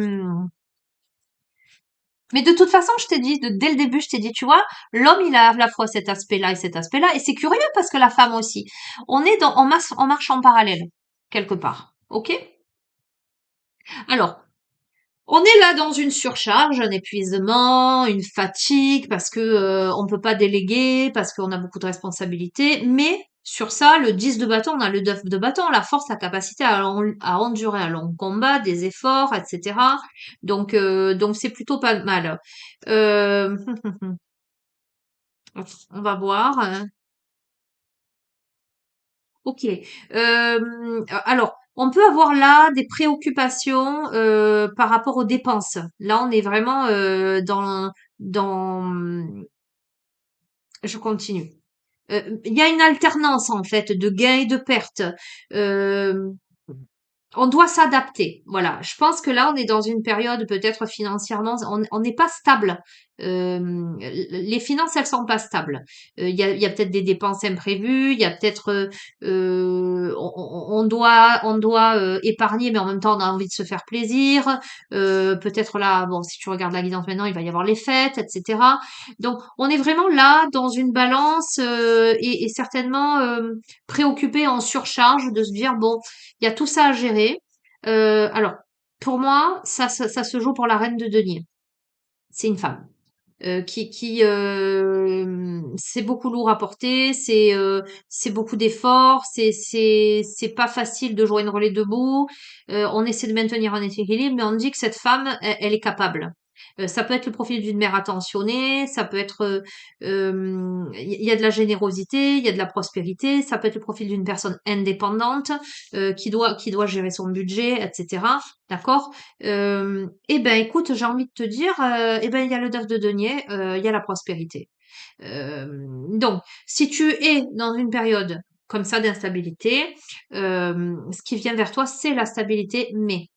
mais de toute façon, je t'ai dit, dès le début, je t'ai dit, tu vois, l'homme, il a à la fois cet aspect-là et cet aspect-là, et c'est curieux parce que la femme aussi. On est en marche en parallèle, quelque part. Ok? Alors, on est là dans une surcharge, un épuisement, une fatigue, parce que on peut pas déléguer, parce qu'on a beaucoup de responsabilités. Mais sur ça, le 10 de bâton, on a le 9 de bâton, la force, la capacité à endurer un long combat, des efforts, etc. Donc c'est plutôt pas mal. Euh, on va voir. Ok. Alors, on peut avoir là des préoccupations par rapport aux dépenses. Là, on est vraiment dans. Je continue. Il y a une alternance en fait de gains et de pertes. Euh, on doit s'adapter. Voilà. Je pense que là, on est dans une période peut-être financièrement, on n'est pas stable. Les finances, elles sont pas stables. Il y a peut-être des dépenses imprévues. Il y a peut-être, on doit épargner, mais en même temps, on a envie de se faire plaisir. Peut-être là, bon, si tu regardes la guidance maintenant, il va y avoir les fêtes, etc. Donc, on est vraiment là dans une balance et certainement préoccupé en surcharge de se dire bon. Il y a tout ça à gérer. Alors, pour moi, ça se joue pour la reine de denier. C'est une femme. C'est beaucoup lourd à porter, c'est beaucoup d'efforts, c'est pas facile de jouer une relais debout. On essaie de maintenir un équilibre, mais on dit que cette femme, elle est capable. Ça peut être le profil d'une mère attentionnée, ça peut être, il y a de la générosité, il y a de la prospérité, ça peut être le profil d'une personne indépendante qui doit gérer son budget, etc. D'accord? Eh ben, écoute, j'ai envie de te dire, eh ben, il y a le 9 de denier, il y a la prospérité. Donc, si tu es dans une période comme ça d'instabilité, ce qui vient vers toi, c'est la stabilité, mais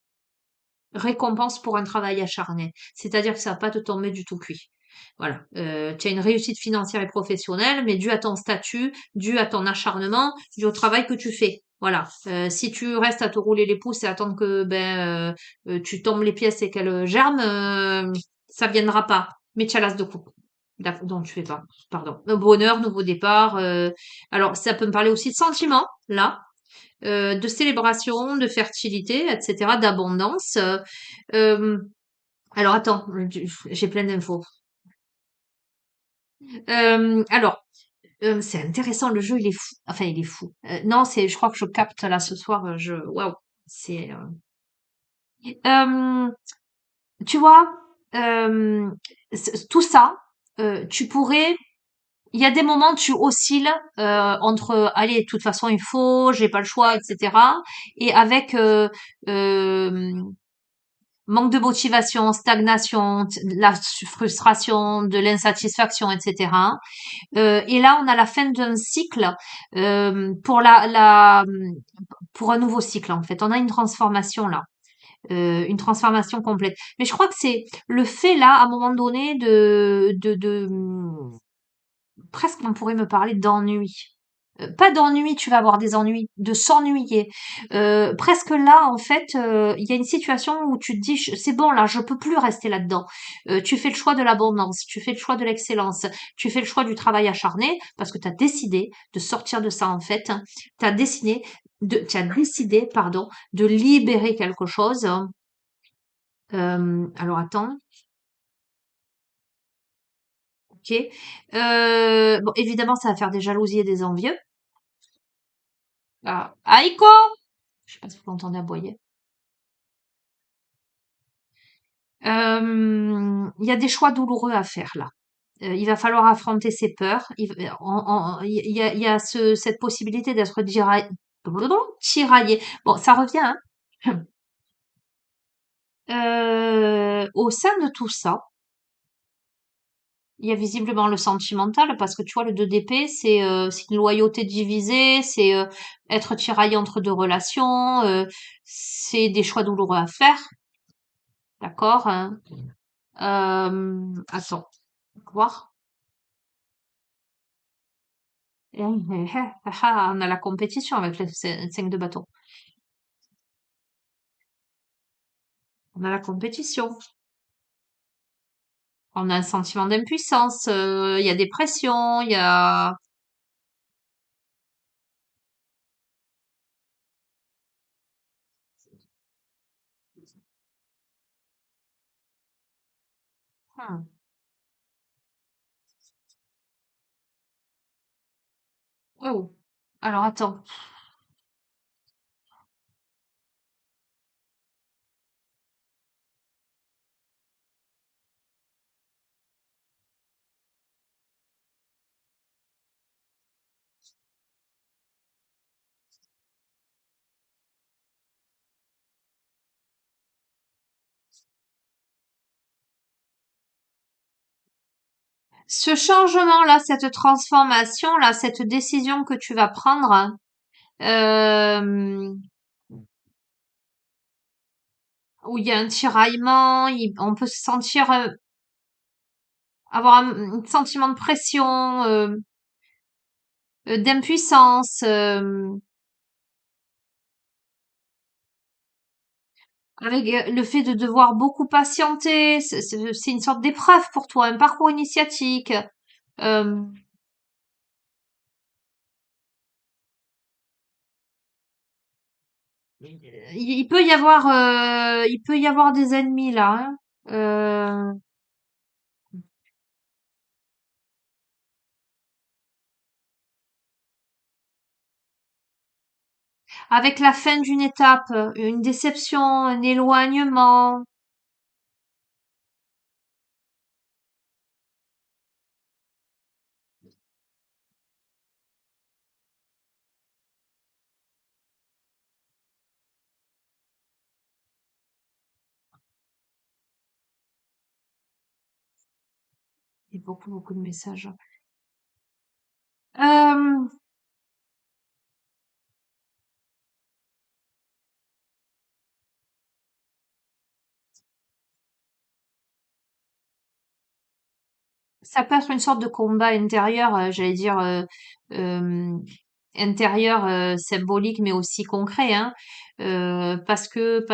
récompense pour un travail acharné. C'est-à-dire que ça va pas te tomber du tout cuit. Voilà. Tu as une réussite financière et professionnelle, mais due à ton statut, due à ton acharnement, due au travail que tu fais. Voilà. Si tu restes à te rouler les pouces et attendre que tu tombes les pièces et qu'elles germent, ça viendra pas. Mais tu as l'as de coupe. Donc tu fais pas. Pardon. Bonheur, nouveau départ. Alors ça peut me parler aussi de sentiments, là de célébration, de fertilité, etc., d'abondance. Euh, alors attends, j'ai plein d'infos. Alors, c'est intéressant, le jeu il est fou. Enfin, il est fou. Non, je crois que je capte là ce soir. Waouh, c'est. Euh, tu vois, euh, tout ça, tu pourrais. Il y a des moments tu oscilles entre allez, de toute façon il faut, j'ai pas le choix, etc. Et avec manque de motivation, stagnation, de la frustration, de l'insatisfaction, etc. Et là, on a la fin d'un cycle pour pour un nouveau cycle en fait. On a une transformation là, une transformation complète. Mais je crois que c'est le fait là, à un moment donné, presque on pourrait me parler d'ennui. Pas d'ennui, tu vas avoir des ennuis, de s'ennuyer. Presque là, en fait, il y a une situation où tu te dis, c'est bon là, je peux plus rester là-dedans. Tu fais le choix de l'abondance, tu fais le choix de l'excellence, tu fais le choix du travail acharné parce que tu as décidé de sortir de ça en fait. Tu as décidé, pardon, de libérer quelque chose. Alors attends, ok. Bon, évidemment, ça va faire des jalousies et des envieux. Ah, Aïko! Je sais pas si vous l'entendez aboyer. Il y a des choix douloureux à faire là. Il va falloir affronter ses peurs. Il y a cette possibilité d'être tiraillé. Bon, ça revient, hein. Au sein de tout ça, Il y a visiblement le sentimental parce que tu vois, le 2 d'épée, c'est une loyauté divisée, c'est être tiraillé entre deux relations, c'est des choix douloureux à faire, d'accord? Hein. Attends, voir. On a la compétition avec le 5 de bâton. On a la compétition. On a un sentiment d'impuissance. Il y a des pressions. Il y a. Hmm. Oh. Alors attends. Ce changement-là, cette transformation-là, cette décision que tu vas prendre, euh, où il y a un tiraillement, on peut se sentir avoir un sentiment de pression, d'impuissance, avec le fait de devoir beaucoup patienter. C'est une sorte d'épreuve pour toi, un parcours initiatique. Euh, il peut y avoir des ennemis là. Hein. Euh, avec la fin d'une étape, une déception, un éloignement. Il y a beaucoup, beaucoup de messages. Euh, Ça peut être une sorte de combat intérieur, j'allais dire euh, intérieur, symbolique, mais aussi concret, hein, parce que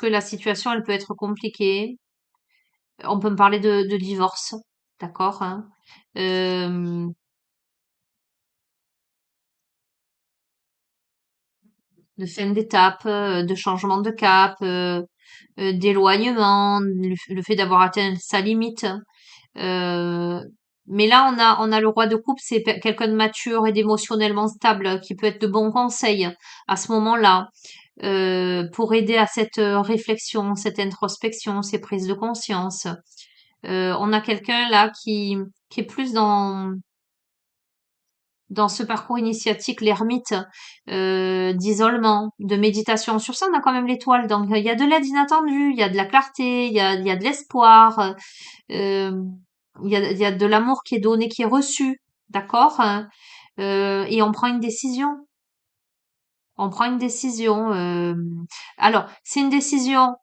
la situation, elle peut être compliquée. On peut me parler de divorce, d'accord, hein, euh, de fin d'étape, de changement de cap, d'éloignement, le fait d'avoir atteint sa limite. Euh, mais là, on a le roi de coupe, c'est quelqu'un de mature et d'émotionnellement stable qui peut être de bons conseils à ce moment-là pour aider à cette réflexion, cette introspection, ces prises de conscience. On a quelqu'un là qui est plus dans ce parcours initiatique, l'ermite, d'isolement, de méditation. Sur ça, on a quand même l'étoile. Donc, il y a de l'aide inattendue, il y a de la clarté, il y a de l'espoir. Euh, il y a de l'amour qui est donné, qui est reçu, d'accord? Hein. Et on prend une décision. On prend une décision. Alors, c'est une décision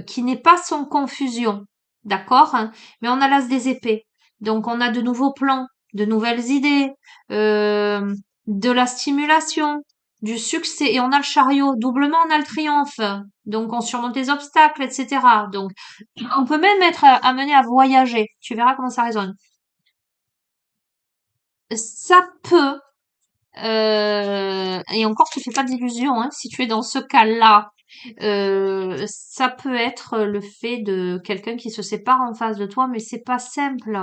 qui n'est pas sans confusion, d'accord? Hein. Mais on a l'as des épées. Donc, on a de nouveaux plans, de nouvelles idées, euh, de la stimulation, du succès. Et on a le chariot. Doublement, on a le triomphe. Donc, on surmonte les obstacles, etc. Donc, on peut même être amené à voyager. Tu verras comment ça résonne. Ça peut, et encore, tu fais pas d'illusion, hein, si tu es dans ce cas-là, ça peut être le fait de quelqu'un qui se sépare en face de toi, mais c'est pas simple.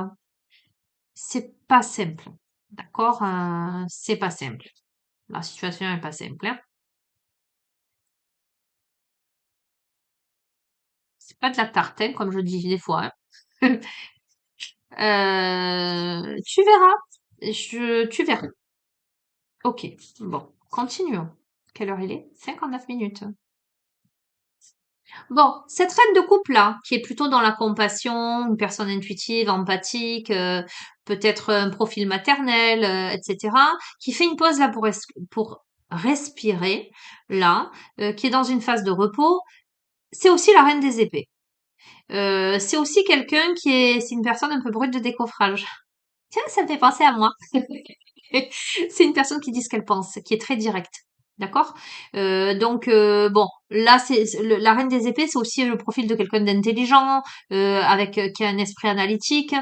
C'est pas simple. D'accord? C'est pas simple. La situation est pas simple, hein. C'est pas de la tartine, comme je dis des fois, hein. Tu verras. Tu verras. Ok. Bon. Continuons. Quelle heure il est? 59 minutes. Bon, cette reine de couple-là, qui est plutôt dans la compassion, une personne intuitive, empathique, peut-être un profil maternel, etc., qui fait une pause là pour respirer, là, qui est dans une phase de repos, c'est aussi la reine des épées. C'est aussi quelqu'un c'est une personne un peu brute de décoffrage. Tiens, ça me fait penser à moi. C'est une personne qui dit ce qu'elle pense, qui est très directe. D'accord. Bon, là, la reine des épées, c'est aussi le profil de quelqu'un d'intelligent, qui a un esprit analytique.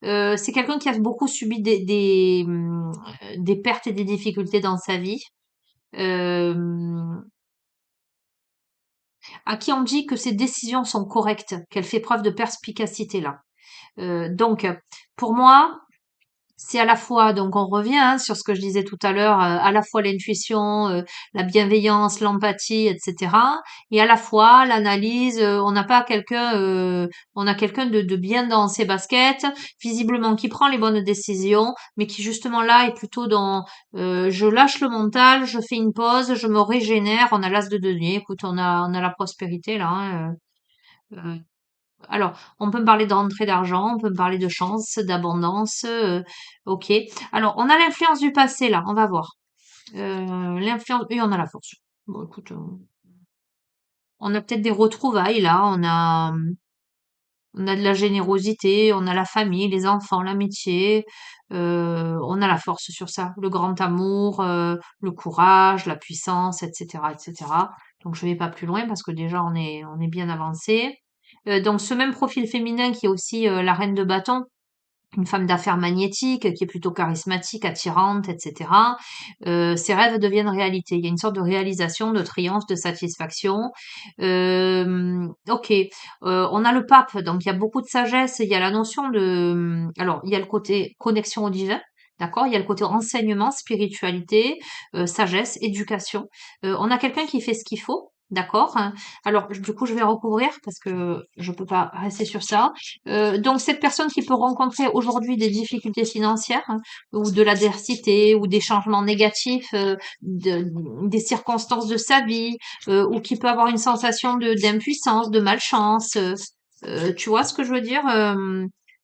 C'est quelqu'un qui a beaucoup subi des pertes et des difficultés dans sa vie, euh, à qui on dit que ses décisions sont correctes, qu'elle fait preuve de perspicacité là. Donc, pour moi, c'est à la fois, donc on revient hein, sur ce que je disais tout à l'heure, à la fois l'intuition, la bienveillance, l'empathie, etc. Et à la fois l'analyse. On a quelqu'un de bien dans ses baskets, visiblement qui prend les bonnes décisions, mais qui justement là est plutôt dans, je lâche le mental, je fais une pause, je me régénère. On a l'as de denier. Écoute, on a la prospérité là. Hein, alors, on peut me parler de rentrée d'argent, on peut me parler de chance, d'abondance, ok. Alors, on a l'influence du passé là, on va voir. L'influence, oui, on a la force. Bon, écoute, on a peut-être des retrouvailles là, on a de la générosité, on a la famille, les enfants, l'amitié, on a la force sur ça, le grand amour, le courage, la puissance, etc., etc. Donc, je vais pas plus loin parce que déjà on est bien avancé. Donc, ce même profil féminin qui est aussi la reine de bâton, une femme d'affaires magnétique, qui est plutôt charismatique, attirante, etc. Ses rêves deviennent réalité. Il y a une sorte de réalisation, de triomphe, de satisfaction. Ok, on a le pape, donc il y a beaucoup de sagesse. Il y a la notion de, alors il y a le côté connexion au divin. D'accord? Il y a le côté enseignement, spiritualité, sagesse, éducation. On a quelqu'un qui fait ce qu'il faut. D'accord? Alors, du coup, je vais recouvrir parce que je peux pas rester sur ça. Donc cette personne qui peut rencontrer aujourd'hui des difficultés financières hein, ou de l'adversité ou des changements négatifs, des circonstances de sa vie, ou qui peut avoir une sensation d'impuissance, de malchance. Tu vois ce que je veux dire?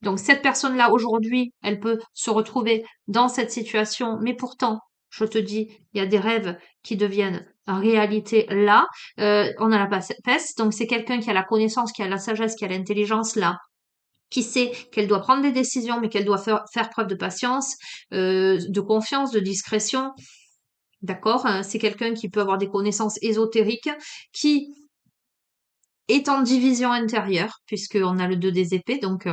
Donc cette personne-là aujourd'hui, elle peut se retrouver dans cette situation, mais pourtant, je te dis, il y a des rêves qui deviennent réalité là. On a la peste, donc c'est quelqu'un qui a la connaissance, qui a la sagesse, qui a l'intelligence là, qui sait qu'elle doit prendre des décisions, mais qu'elle doit faire preuve de patience, de confiance, de discrétion. D'accord? C'est quelqu'un qui peut avoir des connaissances ésotériques, qui est en division intérieure, puisqu'on a le 2 des épées, donc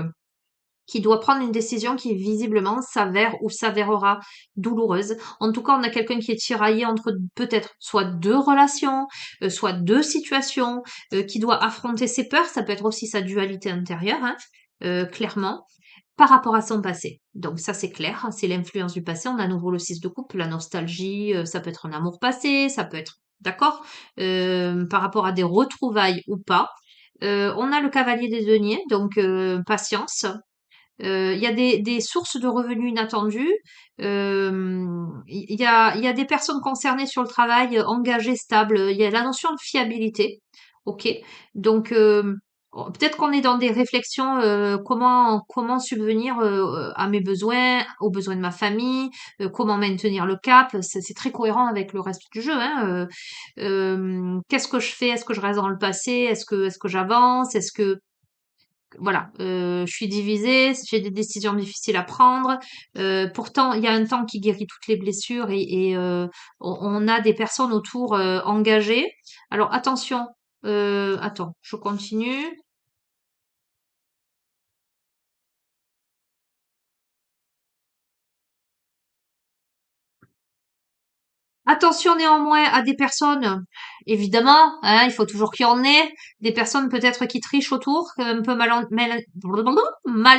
qui doit prendre une décision qui visiblement s'avère ou s'avérera douloureuse. En tout cas, on a quelqu'un qui est tiraillé entre peut-être soit deux relations, soit deux situations, qui doit affronter ses peurs. Ça peut être aussi sa dualité intérieure, hein, clairement par rapport à son passé. Donc ça c'est clair, hein, c'est l'influence du passé. On a à nouveau le 6 de coupe, la nostalgie, ça peut être un amour passé, ça peut être, d'accord, par rapport à des retrouvailles ou pas. On a le cavalier des deniers, donc patience. Il y a des sources de revenus inattendues. Il y a des personnes concernées sur le travail, engagées, stables. Il y a la notion de fiabilité. Ok. Donc peut-être qu'on est dans des réflexions, comment subvenir à mes besoins, aux besoins de ma famille, comment maintenir le cap. C'est très cohérent avec le reste du jeu. Hein. Qu'est-ce que je fais? Est-ce que je reste dans le passé? Est-ce que j'avance? Est-ce que voilà, je suis divisée, j'ai des décisions difficiles à prendre. Pourtant, il y a un temps qui guérit toutes les blessures et on a des personnes autour engagées. Alors attention, attends, je continue. Attention néanmoins à des personnes, évidemment, hein, il faut toujours qu'il y en ait, des personnes peut-être qui trichent autour, un peu mal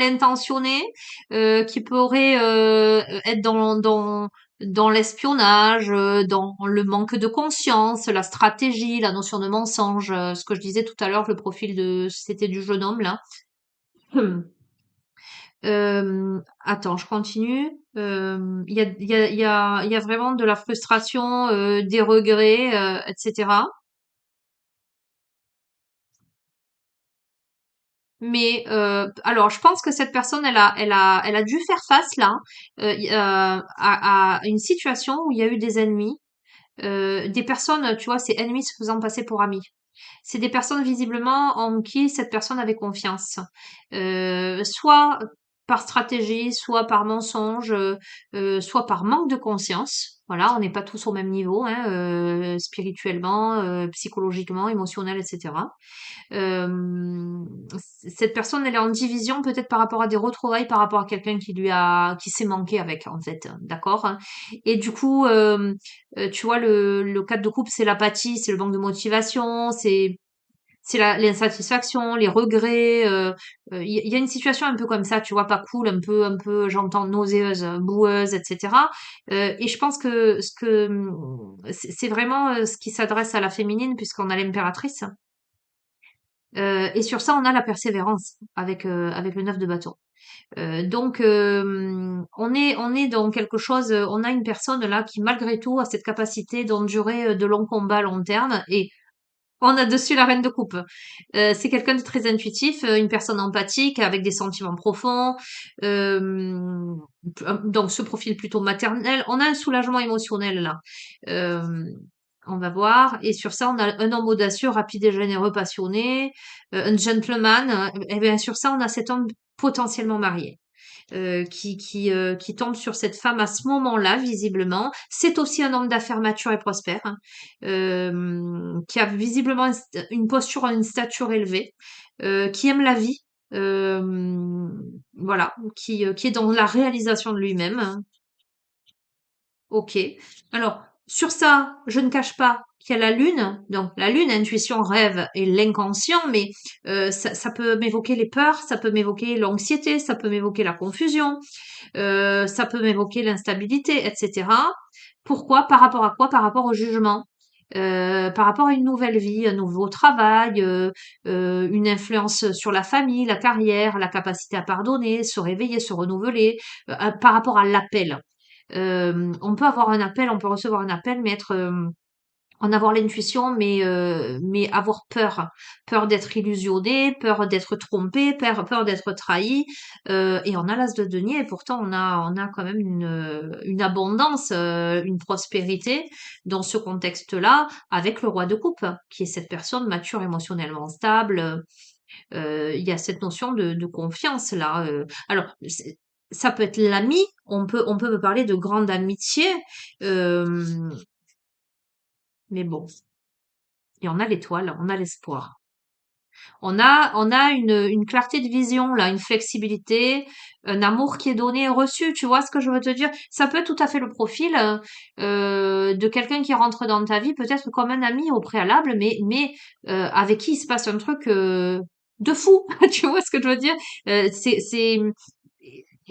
intentionnées, qui pourraient être dans l'espionnage, dans le manque de conscience, la stratégie, la notion de mensonge, ce que je disais tout à l'heure, le profil de c'était du jeune homme là. Attends, je continue. Il y a vraiment de la frustration, des regrets, etc. Mais alors, je pense que cette personne, elle a dû faire face là à une situation où il y a eu des ennemis, des personnes, tu vois, ces ennemis se faisant passer pour amis. C'est des personnes visiblement en qui cette personne avait confiance. Soit par stratégie, soit par mensonge, soit par manque de conscience. Voilà, on n'est pas tous au même niveau, hein, spirituellement, psychologiquement, émotionnel, etc. Euh, Cette personne, elle est en division peut-être par rapport à des retrouvailles, par rapport à quelqu'un qui s'est manqué avec, en fait, d'accord? Et du coup, tu vois, le cadre de couple, c'est l'apathie, c'est le manque de motivation, c'est l'insatisfaction, les regrets. Il y a une situation un peu comme ça, tu vois, pas cool, un peu, j'entends nauséeuse, boueuse, etc. Et je pense que c'est vraiment ce qui s'adresse à la féminine, puisqu'on a l'impératrice. Et sur ça, on a la persévérance avec le 9 de bâton. Donc, on est dans quelque chose, on a une personne là qui, malgré tout, a cette capacité d'endurer de longs combats à long terme. Et on a dessus la reine de coupe. C'est quelqu'un de très intuitif, une personne empathique, avec des sentiments profonds. euh, donc, ce profil plutôt maternel. On a un soulagement émotionnel là. Euh, on va voir. Et sur ça, on a un homme audacieux, rapide et généreux, passionné, un gentleman. Et bien sur ça, on a cet homme potentiellement marié. Qui tombe sur cette femme à ce moment-là, visiblement. C'est aussi un homme d'affaires mature et prospère, hein, qui a visiblement une posture, une stature élevée, qui aime la vie, voilà, qui est dans la réalisation de lui-même, hein. Ok. Alors, sur ça, je ne cache pas qu'il y a la lune. Donc, la lune, intuition, rêve et l'inconscient, mais ça peut m'évoquer les peurs, ça peut m'évoquer l'anxiété, ça peut m'évoquer la confusion, ça peut m'évoquer l'instabilité, etc. Pourquoi? Par rapport à quoi? Par rapport au jugement. Par rapport à une nouvelle vie, un nouveau travail, une influence sur la famille, la carrière, la capacité à pardonner, se réveiller, se renouveler, par rapport à l'appel. On peut avoir un appel, on peut recevoir un appel, mais en avoir l'intuition, mais avoir peur, peur d'être illusionné, peur d'être trompé, peur d'être trahi. Et on a l'as de denier, et pourtant on a quand même une abondance, une prospérité dans ce contexte-là, avec le roi de coupe, qui est cette personne mature, émotionnellement stable. Il y a cette notion de confiance là. Alors, ça peut être l'ami, on peut me parler de grande amitié, euh, mais bon, et on a l'étoile, on a l'espoir. On a une clarté de vision, là, une flexibilité, un amour qui est donné et reçu, tu vois ce que je veux te dire? Ça peut être tout à fait le profil de quelqu'un qui rentre dans ta vie, peut-être comme un ami au préalable, avec qui il se passe un truc de fou, tu vois ce que je veux dire?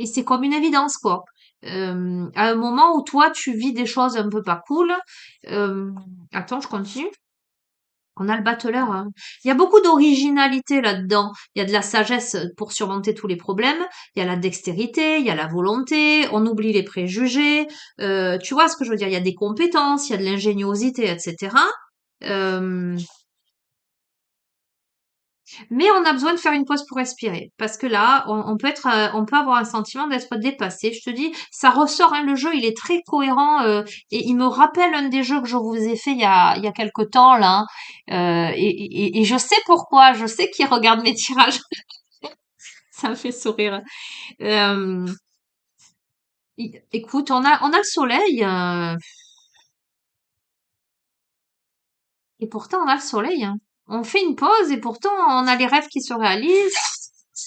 Et c'est comme une évidence, quoi. À un moment où toi, tu vis des choses un peu pas cool, euh, attends, je continue. On a le battleur, hein. Il y a beaucoup d'originalité là-dedans. Il y a de la sagesse pour surmonter tous les problèmes. Il y a la dextérité, il y a la volonté. On oublie les préjugés. Tu vois ce que je veux dire? Il y a des compétences, il y a de l'ingéniosité, etc. Euh, mais on a besoin de faire une pause pour respirer. Parce que là, on peut avoir un sentiment d'être dépassé. Je te dis, ça ressort, hein, le jeu, il est très cohérent, et il me rappelle un des jeux que je vous ai fait il y a quelque temps, là, hein. Et je sais pourquoi, je sais qui regarde mes tirages. Ça me fait sourire. Euh, Écoute, on a le soleil, et pourtant on a le soleil, hein. On fait une pause et pourtant on a les rêves qui se réalisent.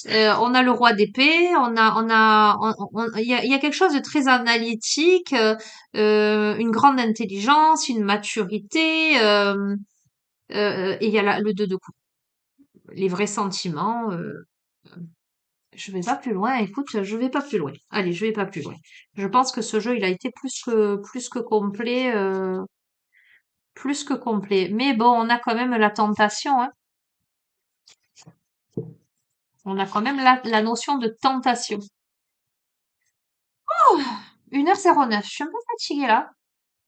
On a le roi d'épée, il y a quelque chose de très analytique, une grande intelligence, une maturité, et il y a le deux de coupe, les vrais sentiments. Je vais pas plus loin. Écoute, je vais pas plus loin. Allez, je vais pas plus loin. Je pense que ce jeu, il a été plus que complet, plus que complet. Mais bon, on a quand même la tentation, hein. On a quand même la notion de tentation. 1h09. Je suis un peu fatiguée là.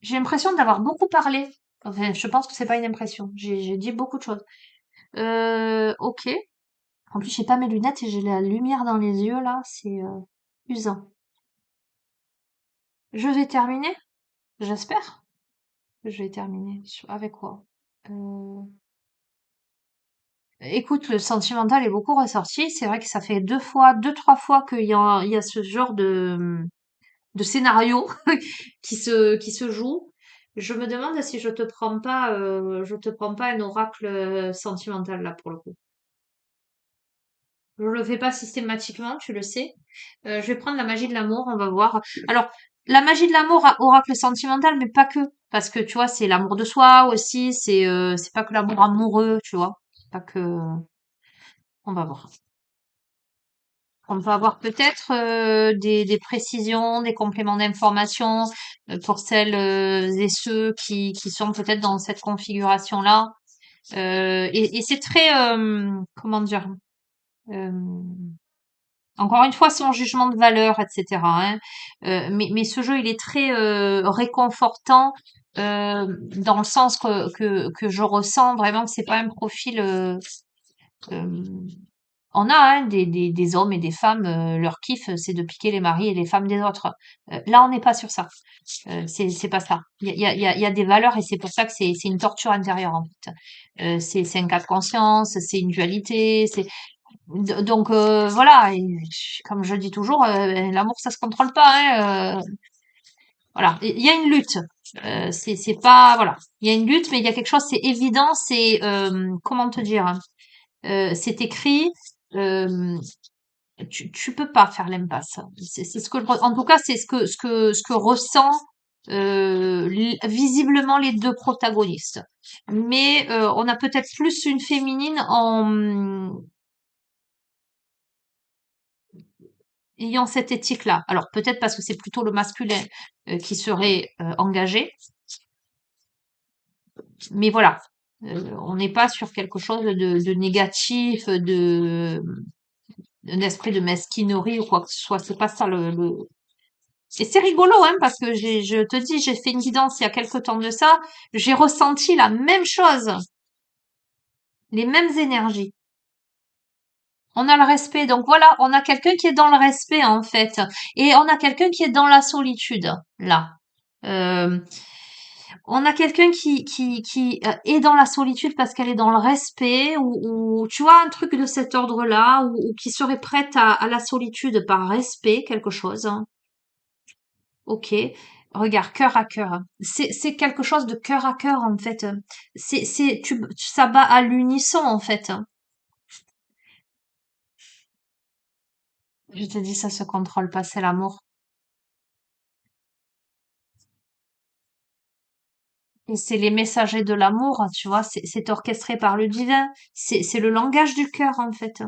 J'ai l'impression d'avoir beaucoup parlé. Enfin, je pense que c'est pas une impression. J'ai dit beaucoup de choses. Ok. En plus, j'ai pas mes lunettes et j'ai la lumière dans les yeux, là, c'est usant. Je vais terminer, j'espère que je vais terminer. Avec quoi? Euh, Écoute, le sentimental est beaucoup ressorti. C'est vrai que ça fait deux, trois fois il y a ce genre de scénario qui se joue. Je me demande si je te prends pas un oracle sentimental là pour le coup. Je le fais pas systématiquement, tu le sais. Je vais prendre la magie de l'amour, on va voir. Alors, la magie de l'amour, oracle sentimental, mais pas que. Parce que tu vois, c'est l'amour de soi aussi, c'est pas que l'amour amoureux, tu vois. Pas que. On va voir. On peut avoir peut-être des précisions, des compléments d'information pour celles et ceux qui sont peut-être dans cette configuration-là. Et c'est très, comment dire, euh, encore une fois, sans jugement de valeur, etc. Hein. Mais ce jeu, il est très réconfortant dans le sens que je ressens vraiment que c'est pas un profil. Euh, on a hein, des hommes et des femmes, leur kiff, c'est de piquer les maris et les femmes des autres. Là, on n'est pas sur ça. C'est pas ça. Il y a des valeurs et c'est pour ça que c'est une torture intérieure en fait. C'est un cas de conscience, c'est une dualité, donc voilà. Et comme je dis toujours, l'amour ça se contrôle pas. Hein, voilà, il y a une lutte. C'est pas voilà, il y a une lutte, mais il y a quelque chose, c'est évident, c'est comment te dire. Hein, c'est écrit. euh, tu peux pas faire l'impasse. C'est ce que en tout cas c'est ce que ressent visiblement les deux protagonistes. Mais on a peut-être plus une féminine en ayant cette éthique-là. Alors peut-être parce que c'est plutôt le masculin qui serait engagé, mais voilà. On n'est pas sur quelque chose de négatif, d'un esprit de mesquinerie ou quoi que ce soit. C'est pas ça Et c'est rigolo, hein, parce que je te dis, j'ai fait une guidance il y a quelque temps de ça, j'ai ressenti la même chose, les mêmes énergies. On a le respect, donc voilà, on a quelqu'un qui est dans le respect en fait, et on a quelqu'un qui est dans la solitude là. Euh, on a quelqu'un qui est dans la solitude parce qu'elle est dans le respect, ou tu vois un truc de cet ordre-là, ou qui serait prête à la solitude par respect, quelque chose. Hein. Ok, regarde, cœur à cœur. C'est quelque chose de cœur à cœur en fait. Ça bat à l'unisson en fait. Je te dis, ça se contrôle pas, c'est l'amour. Et c'est les messagers de l'amour, tu vois, c'est orchestré par le divin. C'est le langage du cœur en fait.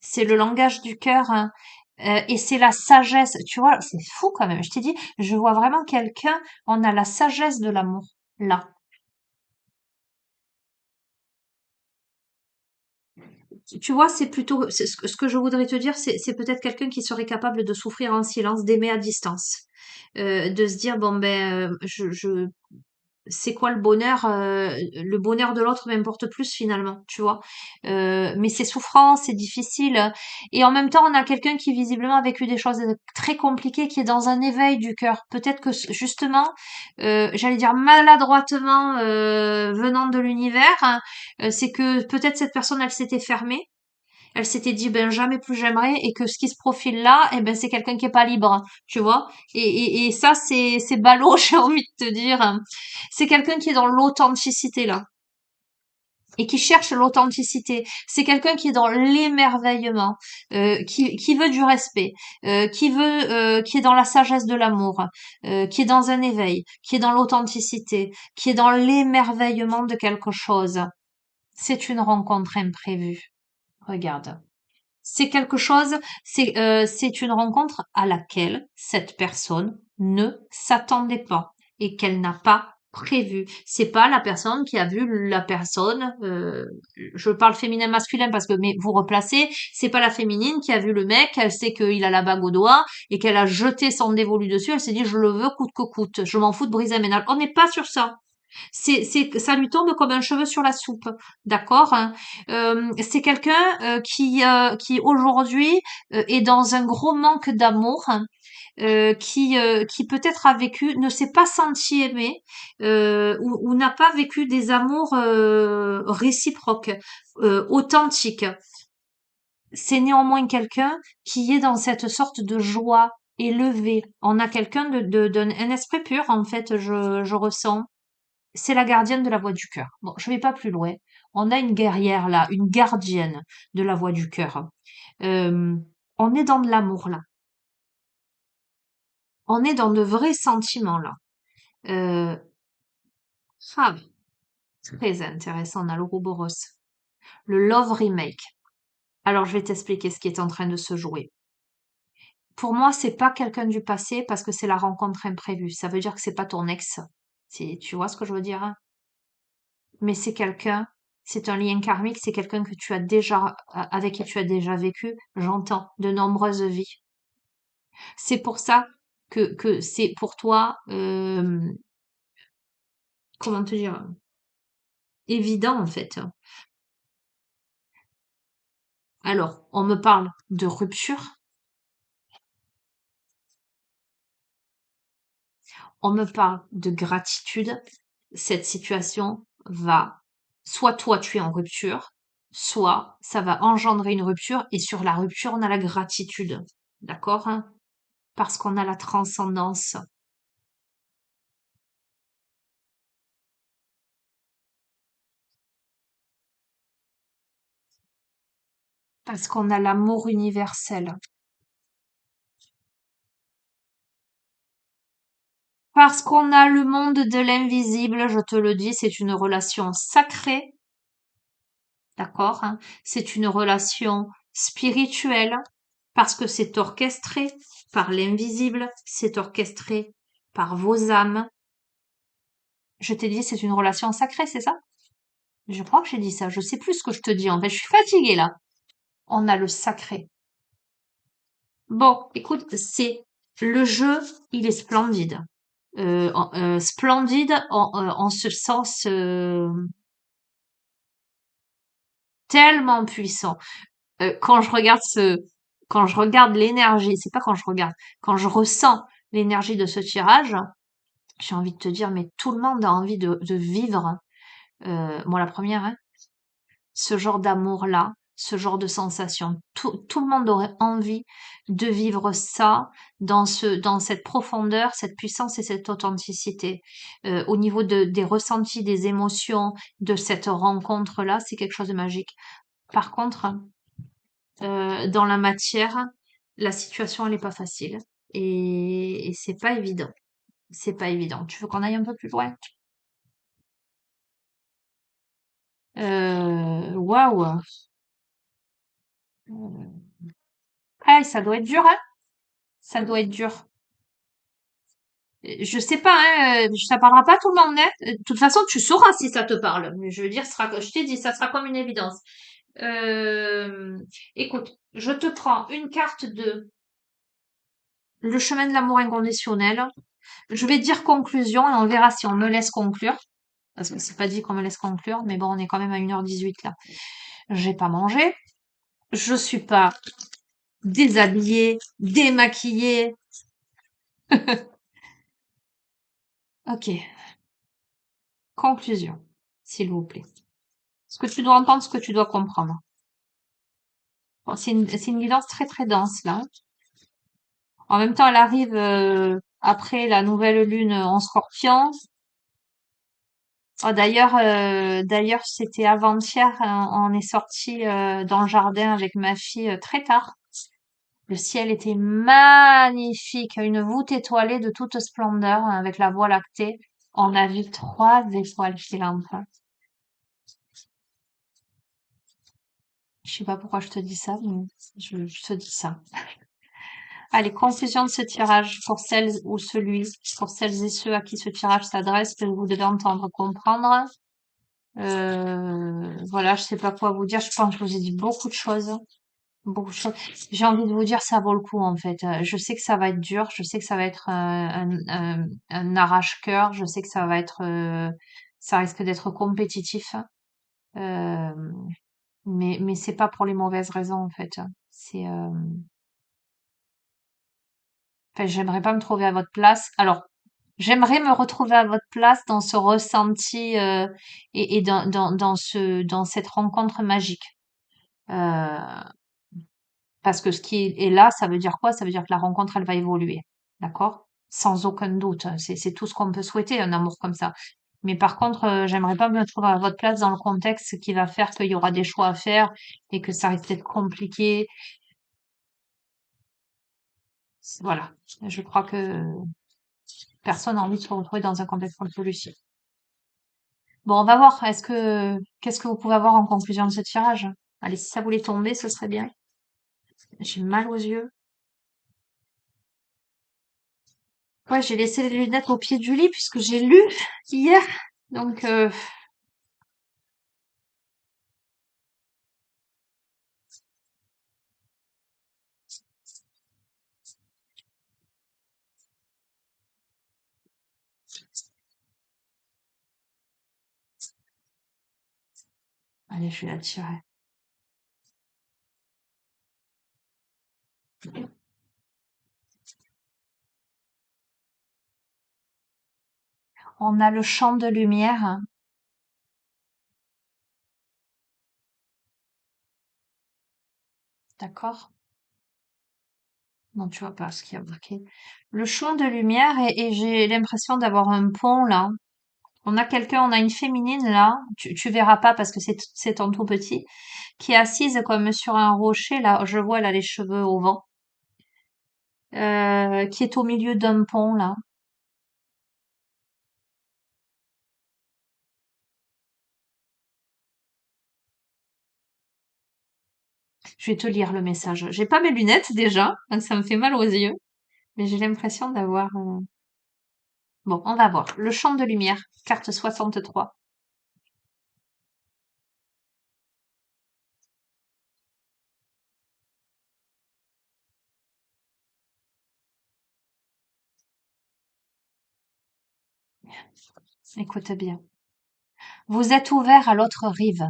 C'est le langage du cœur. Hein. Et c'est la sagesse. Tu vois, c'est fou quand même. Je t'ai dit, je vois vraiment quelqu'un, on a la sagesse de l'amour. Là. Tu vois, c'est plutôt ce que je voudrais te dire, c'est peut-être quelqu'un qui serait capable de souffrir en silence, d'aimer à distance, de se dire bon ben c'est quoi le bonheur de l'autre m'importe plus finalement, tu vois. Mais c'est souffrant, c'est difficile, et en même temps on a quelqu'un qui visiblement a vécu des choses très compliquées, qui est dans un éveil du cœur. Peut-être que justement, j'allais dire maladroitement venant de l'univers, hein, c'est que peut-être cette personne elle s'était fermée. Elle s'était dit ben jamais plus j'aimerais, et que ce qui se profile là, eh ben c'est quelqu'un qui est pas libre, tu vois. Et ça c'est ballot, j'ai envie de te dire. C'est quelqu'un qui est dans l'authenticité là et qui cherche l'authenticité. C'est quelqu'un qui est dans l'émerveillement, qui veut du respect, qui est dans la sagesse de l'amour, qui est dans un éveil, qui est dans l'authenticité, qui est dans l'émerveillement de quelque chose. C'est une rencontre imprévue. Regarde. C'est quelque chose, c'est une rencontre à laquelle cette personne ne s'attendait pas et qu'elle n'a pas prévu. C'est pas la personne qui a vu la personne, je parle féminin masculin parce que mais vous replacez, c'est pas la féminine qui a vu le mec, elle sait qu'il a la bague au doigt et qu'elle a jeté son dévolu dessus, elle s'est dit je le veux coûte que coûte, je m'en fous de briser un ménage. On n'est pas sur ça. Ça lui tombe comme un cheveu sur la soupe, d'accord, hein. C'est quelqu'un qui aujourd'hui est dans un gros manque d'amour, hein, qui peut-être a vécu, ne s'est pas senti aimé, ou n'a pas vécu des amours réciproques, authentiques. C'est néanmoins quelqu'un qui est dans cette sorte de joie élevée. On a quelqu'un un esprit pur, en fait, je ressens. C'est la gardienne de la voix du cœur. Bon, je vais pas plus loin. On a une guerrière là, une gardienne de la voix du cœur. Euh, on est dans de l'amour là. On est dans de vrais sentiments là. Euh, ah, très intéressant, on a l'Ouroboros. Le Love Remake. Alors, je vais t'expliquer ce qui est en train de se jouer. Pour moi, c'est pas quelqu'un du passé parce que c'est la rencontre imprévue. Ça veut dire que c'est pas ton ex. Tu vois ce que je veux dire, hein? Mais c'est un lien karmique, c'est quelqu'un que tu as déjà, avec qui tu as déjà vécu, j'entends, de nombreuses vies. C'est pour ça que c'est pour toi, comment te dire, évident en fait. Alors, on me parle de rupture, on me parle de gratitude. Cette situation va, soit toi tu es en rupture, soit ça va engendrer une rupture et sur la rupture on a la gratitude. D'accord, hein? Parce qu'on a la transcendance. Parce qu'on a l'amour universel. Parce qu'on a le monde de l'invisible, je te le dis, c'est une relation sacrée, d'accord, hein. C'est une relation spirituelle, parce que c'est orchestré par l'invisible, c'est orchestré par vos âmes. Je t'ai dit, c'est une relation sacrée, c'est ça? Je crois que j'ai dit ça, je sais plus ce que je te dis, en fait, je suis fatiguée là. On a le sacré. Bon, écoute, c'est le jeu, il est splendide. Splendide en ce sens tellement puissant. Quand je regarde quand je regarde l'énergie, c'est pas quand je regarde, quand je ressens l'énergie de ce tirage, j'ai envie de te dire, mais tout le monde a envie de vivre, moi la première, hein, ce genre d'amour-là, ce genre de sensation. Tout le monde aurait envie de vivre ça dans cette profondeur, cette puissance et cette authenticité. Au niveau des ressentis, des émotions, de cette rencontre-là, c'est quelque chose de magique. Par contre, dans la matière, la situation, elle est pas facile. Et c'est pas évident. C'est pas évident. Tu veux qu'on aille un peu plus loin? Waouh! Ah, ça doit être dur, hein? Ça doit être dur. Je sais pas, hein, ça parlera pas à tout le monde, hein. De toute façon, tu sauras si ça te parle. Mais je veux dire, je t'ai dit, ça sera comme une évidence. Euh, écoute, je te prends une carte de le chemin de l'amour inconditionnel. Je vais dire conclusion et on verra si on me laisse conclure. Parce que c'est pas dit qu'on me laisse conclure, mais bon, on est quand même à 1h18 là. J'ai pas mangé. Je suis pas déshabillée, démaquillée. Ok. Conclusion, s'il vous plaît. Ce que tu dois entendre, ce que tu dois comprendre. Bon, c'est une guidance très très dense là. En même temps, elle arrive après la nouvelle lune en Scorpion. Oh, d'ailleurs, c'était avant-hier. On est sorti dans le jardin avec ma fille très tard. Le ciel était magnifique, une voûte étoilée de toute splendeur avec la voie lactée. On a vu 3 étoiles filantes. Je sais pas pourquoi je te dis ça, mais je te dis ça. Allez, conclusion de ce tirage pour pour celles et ceux à qui ce tirage s'adresse, que vous devez entendre comprendre. Voilà, je sais pas quoi vous dire. Je pense que je vous ai dit beaucoup de choses. Beaucoup de choses. J'ai envie de vous dire, ça vaut le coup en fait. Je sais que ça va être dur, je sais que ça va être un arrache-cœur, je sais que ça va être, ça risque d'être compétitif, euh, mais c'est pas pour les mauvaises raisons en fait. C'est, enfin, j'aimerais pas me trouver à votre place. Alors, j'aimerais me retrouver à votre place dans ce ressenti et dans cette rencontre magique. Euh, Parce que ce qui est là, ça veut dire quoi? Ça veut dire que la rencontre, elle va évoluer. D'accord? Sans aucun doute. C'est tout ce qu'on peut souhaiter, un amour comme ça. Mais par contre, j'aimerais pas me trouver à votre place dans le contexte qui va faire qu'il y aura des choix à faire et que ça risque d'être compliqué. Voilà. Je crois que personne n'a envie de se retrouver dans un contexte comme celui-ci. Bon, on va voir. Qu'est-ce que vous pouvez avoir en conclusion de ce tirage? Allez, si ça voulait tomber, ce serait bien. J'ai mal aux yeux. Ouais, j'ai laissé les lunettes au pied du lit puisque j'ai lu hier. Donc, allez, je vais la tirer. On a le champ de lumière, d'accord? Non, tu vois pas ce qu'il y a marqué. Le champ de lumière et j'ai l'impression d'avoir un pont là. On a une féminine là. Tu verras pas parce que c'est en tout petit, qui est assise comme sur un rocher là. Je vois là les cheveux au vent, qui est au milieu d'un pont là. Je vais te lire le message. J'ai pas mes lunettes déjà, donc ça me fait mal aux yeux, mais j'ai l'impression d'avoir. Bon, on va voir. Le champ de lumière, carte 63. Écoute bien. Vous êtes ouvert à l'autre rive.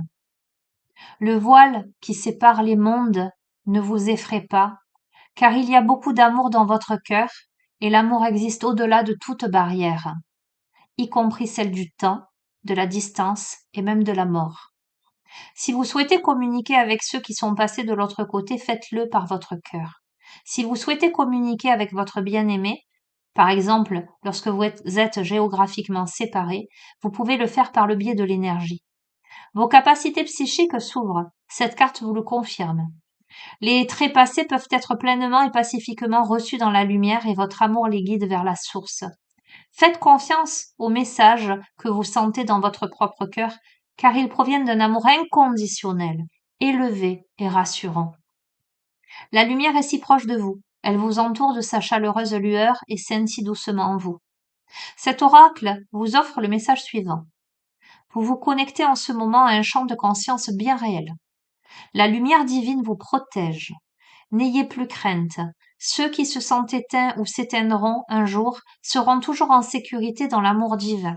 Le voile qui sépare les mondes ne vous effraie pas, car il y a beaucoup d'amour dans votre cœur, et l'amour existe au-delà de toute barrière, y compris celle du temps, de la distance et même de la mort. Si vous souhaitez communiquer avec ceux qui sont passés de l'autre côté, faites-le par votre cœur. Si vous souhaitez communiquer avec votre bien-aimé, par exemple, lorsque vous êtes géographiquement séparés, vous pouvez le faire par le biais de l'énergie. Vos capacités psychiques s'ouvrent. Cette carte vous le confirme. Les trépassés peuvent être pleinement et pacifiquement reçus dans la lumière et votre amour les guide vers la source. Faites confiance aux messages que vous sentez dans votre propre cœur, car ils proviennent d'un amour inconditionnel, élevé et rassurant. La lumière est si proche de vous, elle vous entoure de sa chaleureuse lueur et scintille doucement en vous. Cet oracle vous offre le message suivant. Vous vous connectez en ce moment à un champ de conscience bien réel. La lumière divine vous protège. N'ayez plus crainte. Ceux qui se sentent éteints ou s'éteindront un jour seront toujours en sécurité dans l'amour divin.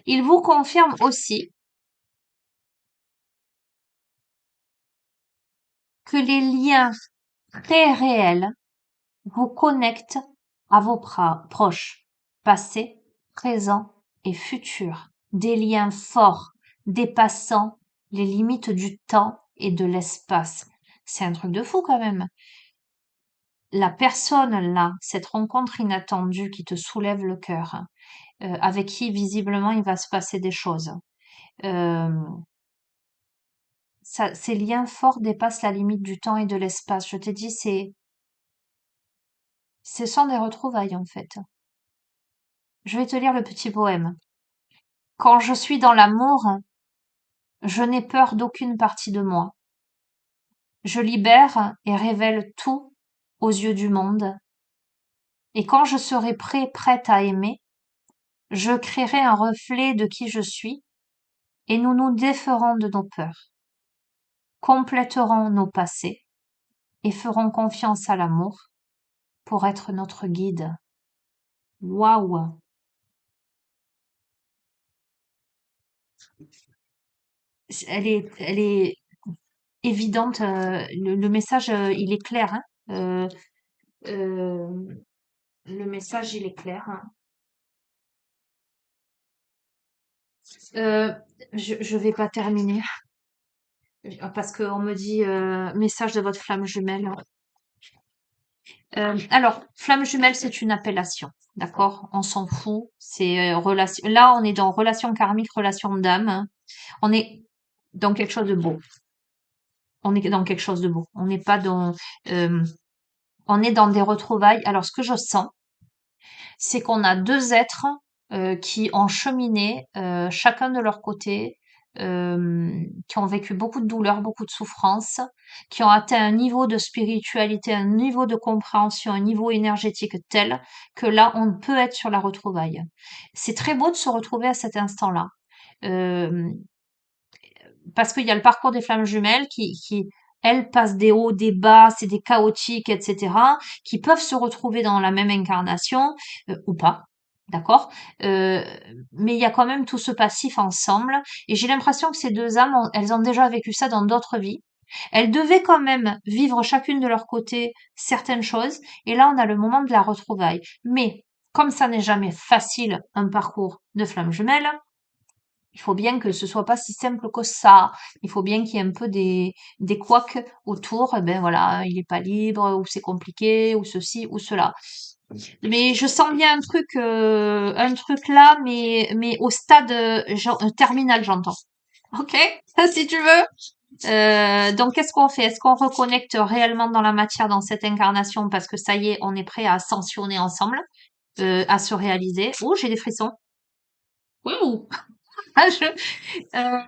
Il vous confirme aussi que les liens très réels vous connectent à vos proches, passés, présents et futurs. Des liens forts, dépassant les limites du temps et de l'espace. C'est un truc de fou quand même. La personne là, cette rencontre inattendue qui te soulève le cœur, avec qui visiblement il va se passer des choses. Euh, Ces liens forts dépassent la limite du temps et de l'espace. Je t'ai dit, ce sont des retrouvailles en fait. Je vais te lire le petit poème. Quand je suis dans l'amour, je n'ai peur d'aucune partie de moi. Je libère et révèle tout aux yeux du monde. Et quand je serai prête à aimer, je créerai un reflet de qui je suis et nous nous déferons de nos peurs, compléterons nos passés et feront confiance à l'amour pour être notre guide. Waouh! Elle est évidente. Le message, il est clair, hein. Euh, le message, il est clair, hein. Euh, je vais pas terminer parce qu'on me dit message de votre flamme jumelle. Alors, flamme jumelle, c'est une appellation, d'accord? On s'en fout. C'est relation. Là, on est dans relation karmique, relation d'âme, hein. On est dans quelque chose de beau. On est dans quelque chose de beau. On n'est pas dans. euh, on est dans des retrouvailles. Alors, ce que je sens, c'est qu'on a deux êtres qui ont cheminé chacun de leur côté, qui ont vécu beaucoup de douleurs, beaucoup de souffrances, qui ont atteint un niveau de spiritualité, un niveau de compréhension, un niveau énergétique tel que là, on peut être sur la retrouvaille. C'est très beau de se retrouver à cet instant-là. Euh, Parce qu'il y a le parcours des flammes jumelles qui elles, passent des hauts, des bas, c'est des chaotiques, etc., qui peuvent se retrouver dans la même incarnation, ou pas. D'accord. Euh, mais il y a quand même tout ce passif ensemble. Et j'ai l'impression que ces deux âmes, elles ont déjà vécu ça dans d'autres vies. Elles devaient quand même vivre chacune de leur côté certaines choses. Et là, on a le moment de la retrouvaille. Mais comme ça n'est jamais facile, un parcours de flammes jumelles, il faut bien que ce soit pas si simple que ça. Il faut bien qu'il y ait un peu des couacs autour. Eh ben voilà, il est pas libre, ou c'est compliqué, ou ceci, ou cela. Mais je sens bien un truc là, mais au stade terminal, j'entends. Ok, si tu veux. Donc, qu'est-ce qu'on fait? Est-ce qu'on reconnecte réellement dans la matière dans cette incarnation parce que ça y est, on est prêt à ascensionner ensemble, à se réaliser. Oh, j'ai des frissons. Ouh. Euh,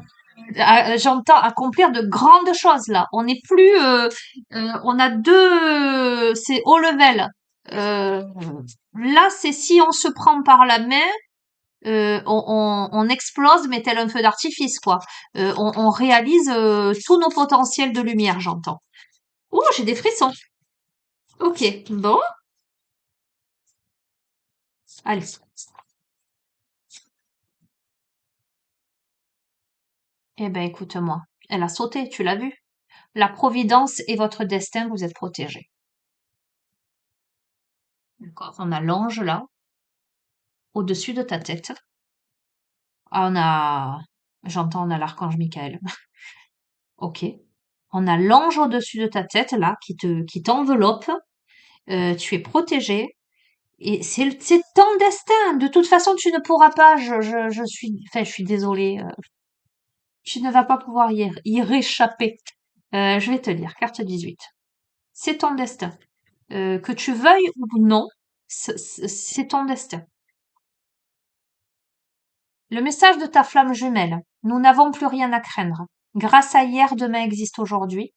j'entends accomplir de grandes choses là. On n'est plus, on a deux, c'est haut level. Euh, Là, c'est si on se prend par la main, on explose, mais tel un feu d'artifice quoi. On réalise tous nos potentiels de lumière, j'entends. Oh, j'ai des frissons. Ok, bon, allez. Eh ben, écoute-moi. Elle a sauté, tu l'as vu. La providence et votre destin, vous êtes protégés. D'accord. On a l'ange là, au-dessus de ta tête. Ah, j'entends, on a l'archange Michael. Ok. On a l'ange au-dessus de ta tête, là, qui t'enveloppe. Tu es protégé. Et c'est ton destin. De toute façon, tu ne pourras pas, je suis désolée. Tu ne vas pas pouvoir y réchapper. Je vais te lire, carte 18. C'est ton destin. Que tu veuilles ou non, c'est ton destin. Le message de ta flamme jumelle. Nous n'avons plus rien à craindre. Grâce à hier, demain existe aujourd'hui.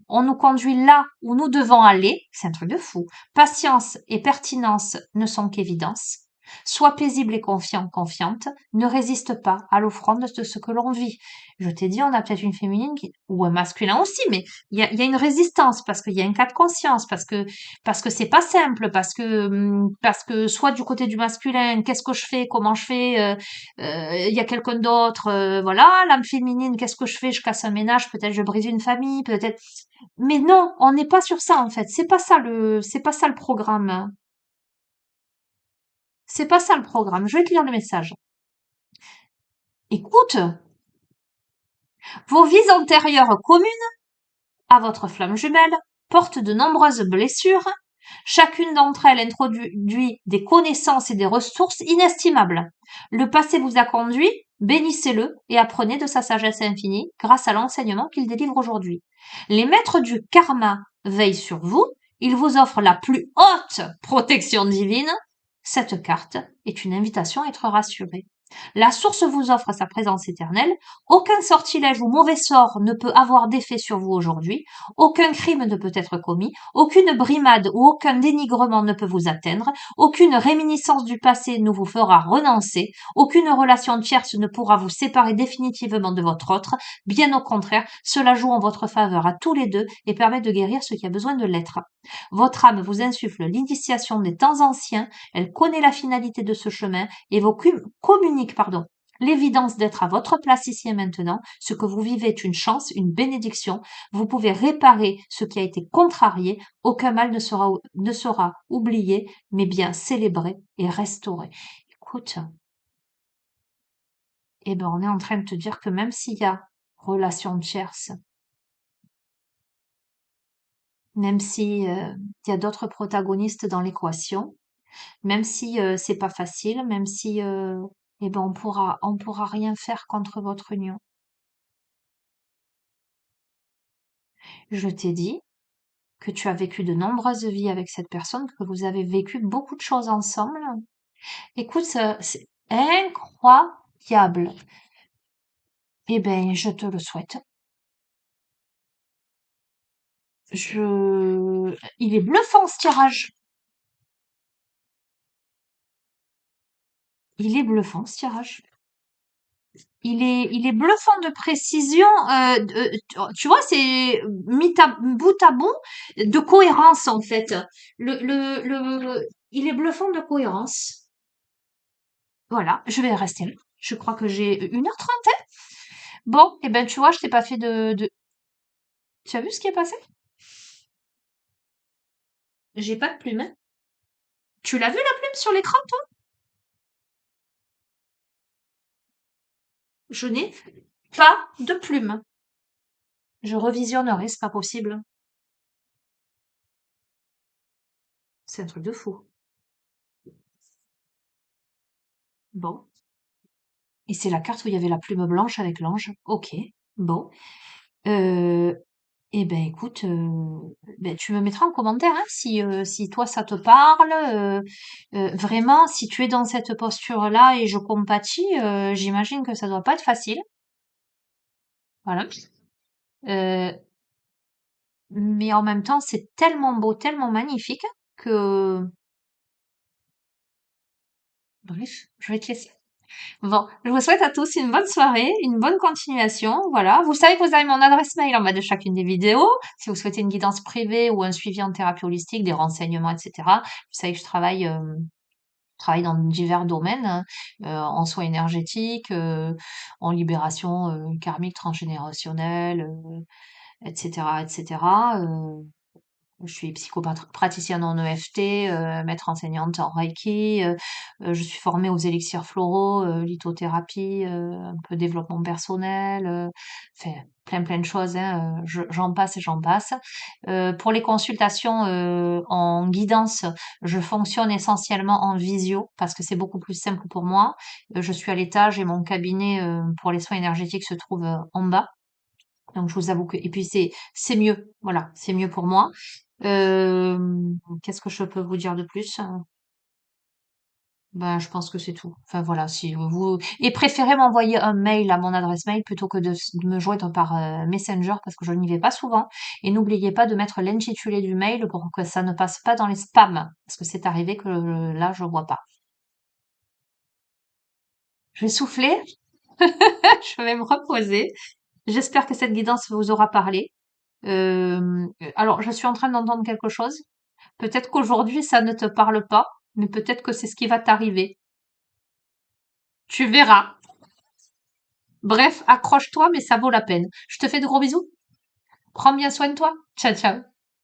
On nous conduit là où nous devons aller. C'est un truc de fou. Patience et pertinence ne sont qu'évidence. Sois paisible et confiant, confiante. Ne résiste pas à l'offrande de ce que l'on vit. Je t'ai dit, on a peut-être une féminine ou un masculin aussi, mais il y a une résistance parce qu'il y a un cas de conscience, parce que c'est pas simple, parce que soit du côté du masculin, qu'est-ce que je fais, comment je fais, il y a quelqu'un d'autre, voilà, l'âme féminine, qu'est-ce que je fais, je casse un ménage, peut-être je brise une famille, peut-être mais non, on n'est pas sur ça en fait. C'est pas ça le programme. C'est pas ça le programme. Je vais te lire le message. Écoute, vos vies antérieures communes à votre flamme jumelle portent de nombreuses blessures. Chacune d'entre elles introduit des connaissances et des ressources inestimables. Le passé vous a conduit, bénissez-le et apprenez de sa sagesse infinie grâce à l'enseignement qu'il délivre aujourd'hui. Les maîtres du karma veillent sur vous, ils vous offrent la plus haute protection divine. Cette carte est une invitation à être rassuré. La source vous offre sa présence éternelle. Aucun sortilège ou mauvais sort ne peut avoir d'effet sur vous aujourd'hui. Aucun crime ne peut être commis. Aucune brimade ou aucun dénigrement ne peut vous atteindre. Aucune réminiscence du passé ne vous fera renoncer. Aucune relation tierce ne pourra vous séparer définitivement de votre autre. Bien au contraire, cela joue en votre faveur à tous les deux et permet de guérir ce qui a besoin de l'être. Votre âme vous insuffle l'initiation des temps anciens. Elle connaît la finalité de ce chemin et vous communique l'évidence d'être à votre place ici et maintenant. Ce que vous vivez est une chance, une bénédiction. Vous pouvez réparer ce qui a été contrarié. Aucun mal ne sera oublié, mais bien célébré et restauré. Écoute, eh ben, on est en train de te dire que même s'il y a relation tierce, même si il y a d'autres protagonistes dans l'équation, même si c'est pas facile, même si eh ben on pourra rien faire contre votre union. Je t'ai dit que tu as vécu de nombreuses vies avec cette personne, que vous avez vécu beaucoup de choses ensemble. Écoute, c'est incroyable. Eh ben, je te le souhaite. Il est bluffant ce tirage. Il est bluffant ce tirage. Il est bluffant de précision. Tu vois, c'est bout à bout de cohérence en fait. Il est bluffant de cohérence. Voilà, je vais rester là. Je crois que j'ai 1h30. Bon, eh ben tu vois, je t'ai pas fait Tu as vu ce qui est passé? J'ai pas de plume, hein. Tu l'as vu la plume sur l'écran, toi? Je n'ai pas de plume. Je revisionnerai, c'est pas possible. C'est un truc de fou. Bon. Et c'est la carte où il y avait la plume blanche avec l'ange. Ok. Bon. Euh, eh ben écoute, ben, tu me mettras en commentaire hein, si toi ça te parle. Vraiment, si tu es dans cette posture-là et je compatis, j'imagine que ça doit pas être facile. Voilà. Euh, mais en même temps, c'est tellement beau, tellement magnifique que, bref, je vais te laisser. Bon, je vous souhaite à tous une bonne soirée, une bonne continuation. Voilà. Vous savez que vous avez mon adresse mail en bas de chacune des vidéos. Si vous souhaitez une guidance privée ou un suivi en thérapie holistique, des renseignements, etc. Vous savez que je travaille dans divers domaines, hein, en soins énergétiques, en libération karmique transgénérationnelle, etc., etc. Je suis praticienne en EFT, maître enseignante en Reiki, je suis formée aux élixirs floraux, lithothérapie, un peu développement personnel, enfin plein de choses, hein, j'en passe et j'en passe. Pour les consultations en guidance, je fonctionne essentiellement en visio parce que c'est beaucoup plus simple pour moi. Je suis à l'étage et mon cabinet pour les soins énergétiques se trouve en bas. Donc je vous avoue que et puis c'est mieux, voilà, c'est mieux pour moi. Qu'est-ce que je peux vous dire de plus? Ben, je pense que c'est tout. Enfin voilà, si vous et préférez m'envoyer un mail à mon adresse mail plutôt que de me joindre par Messenger parce que je n'y vais pas souvent. Et n'oubliez pas de mettre l'intitulé du mail pour que ça ne passe pas dans les spams parce que c'est arrivé que là je vois pas. Je vais souffler, je vais me reposer. J'espère que cette guidance vous aura parlé. Alors, je suis en train d'entendre quelque chose. Peut-être qu'aujourd'hui, ça ne te parle pas, mais peut-être que c'est ce qui va t'arriver. Tu verras. Bref, accroche-toi, mais ça vaut la peine. Je te fais de gros bisous. Prends bien soin de toi. Ciao, ciao.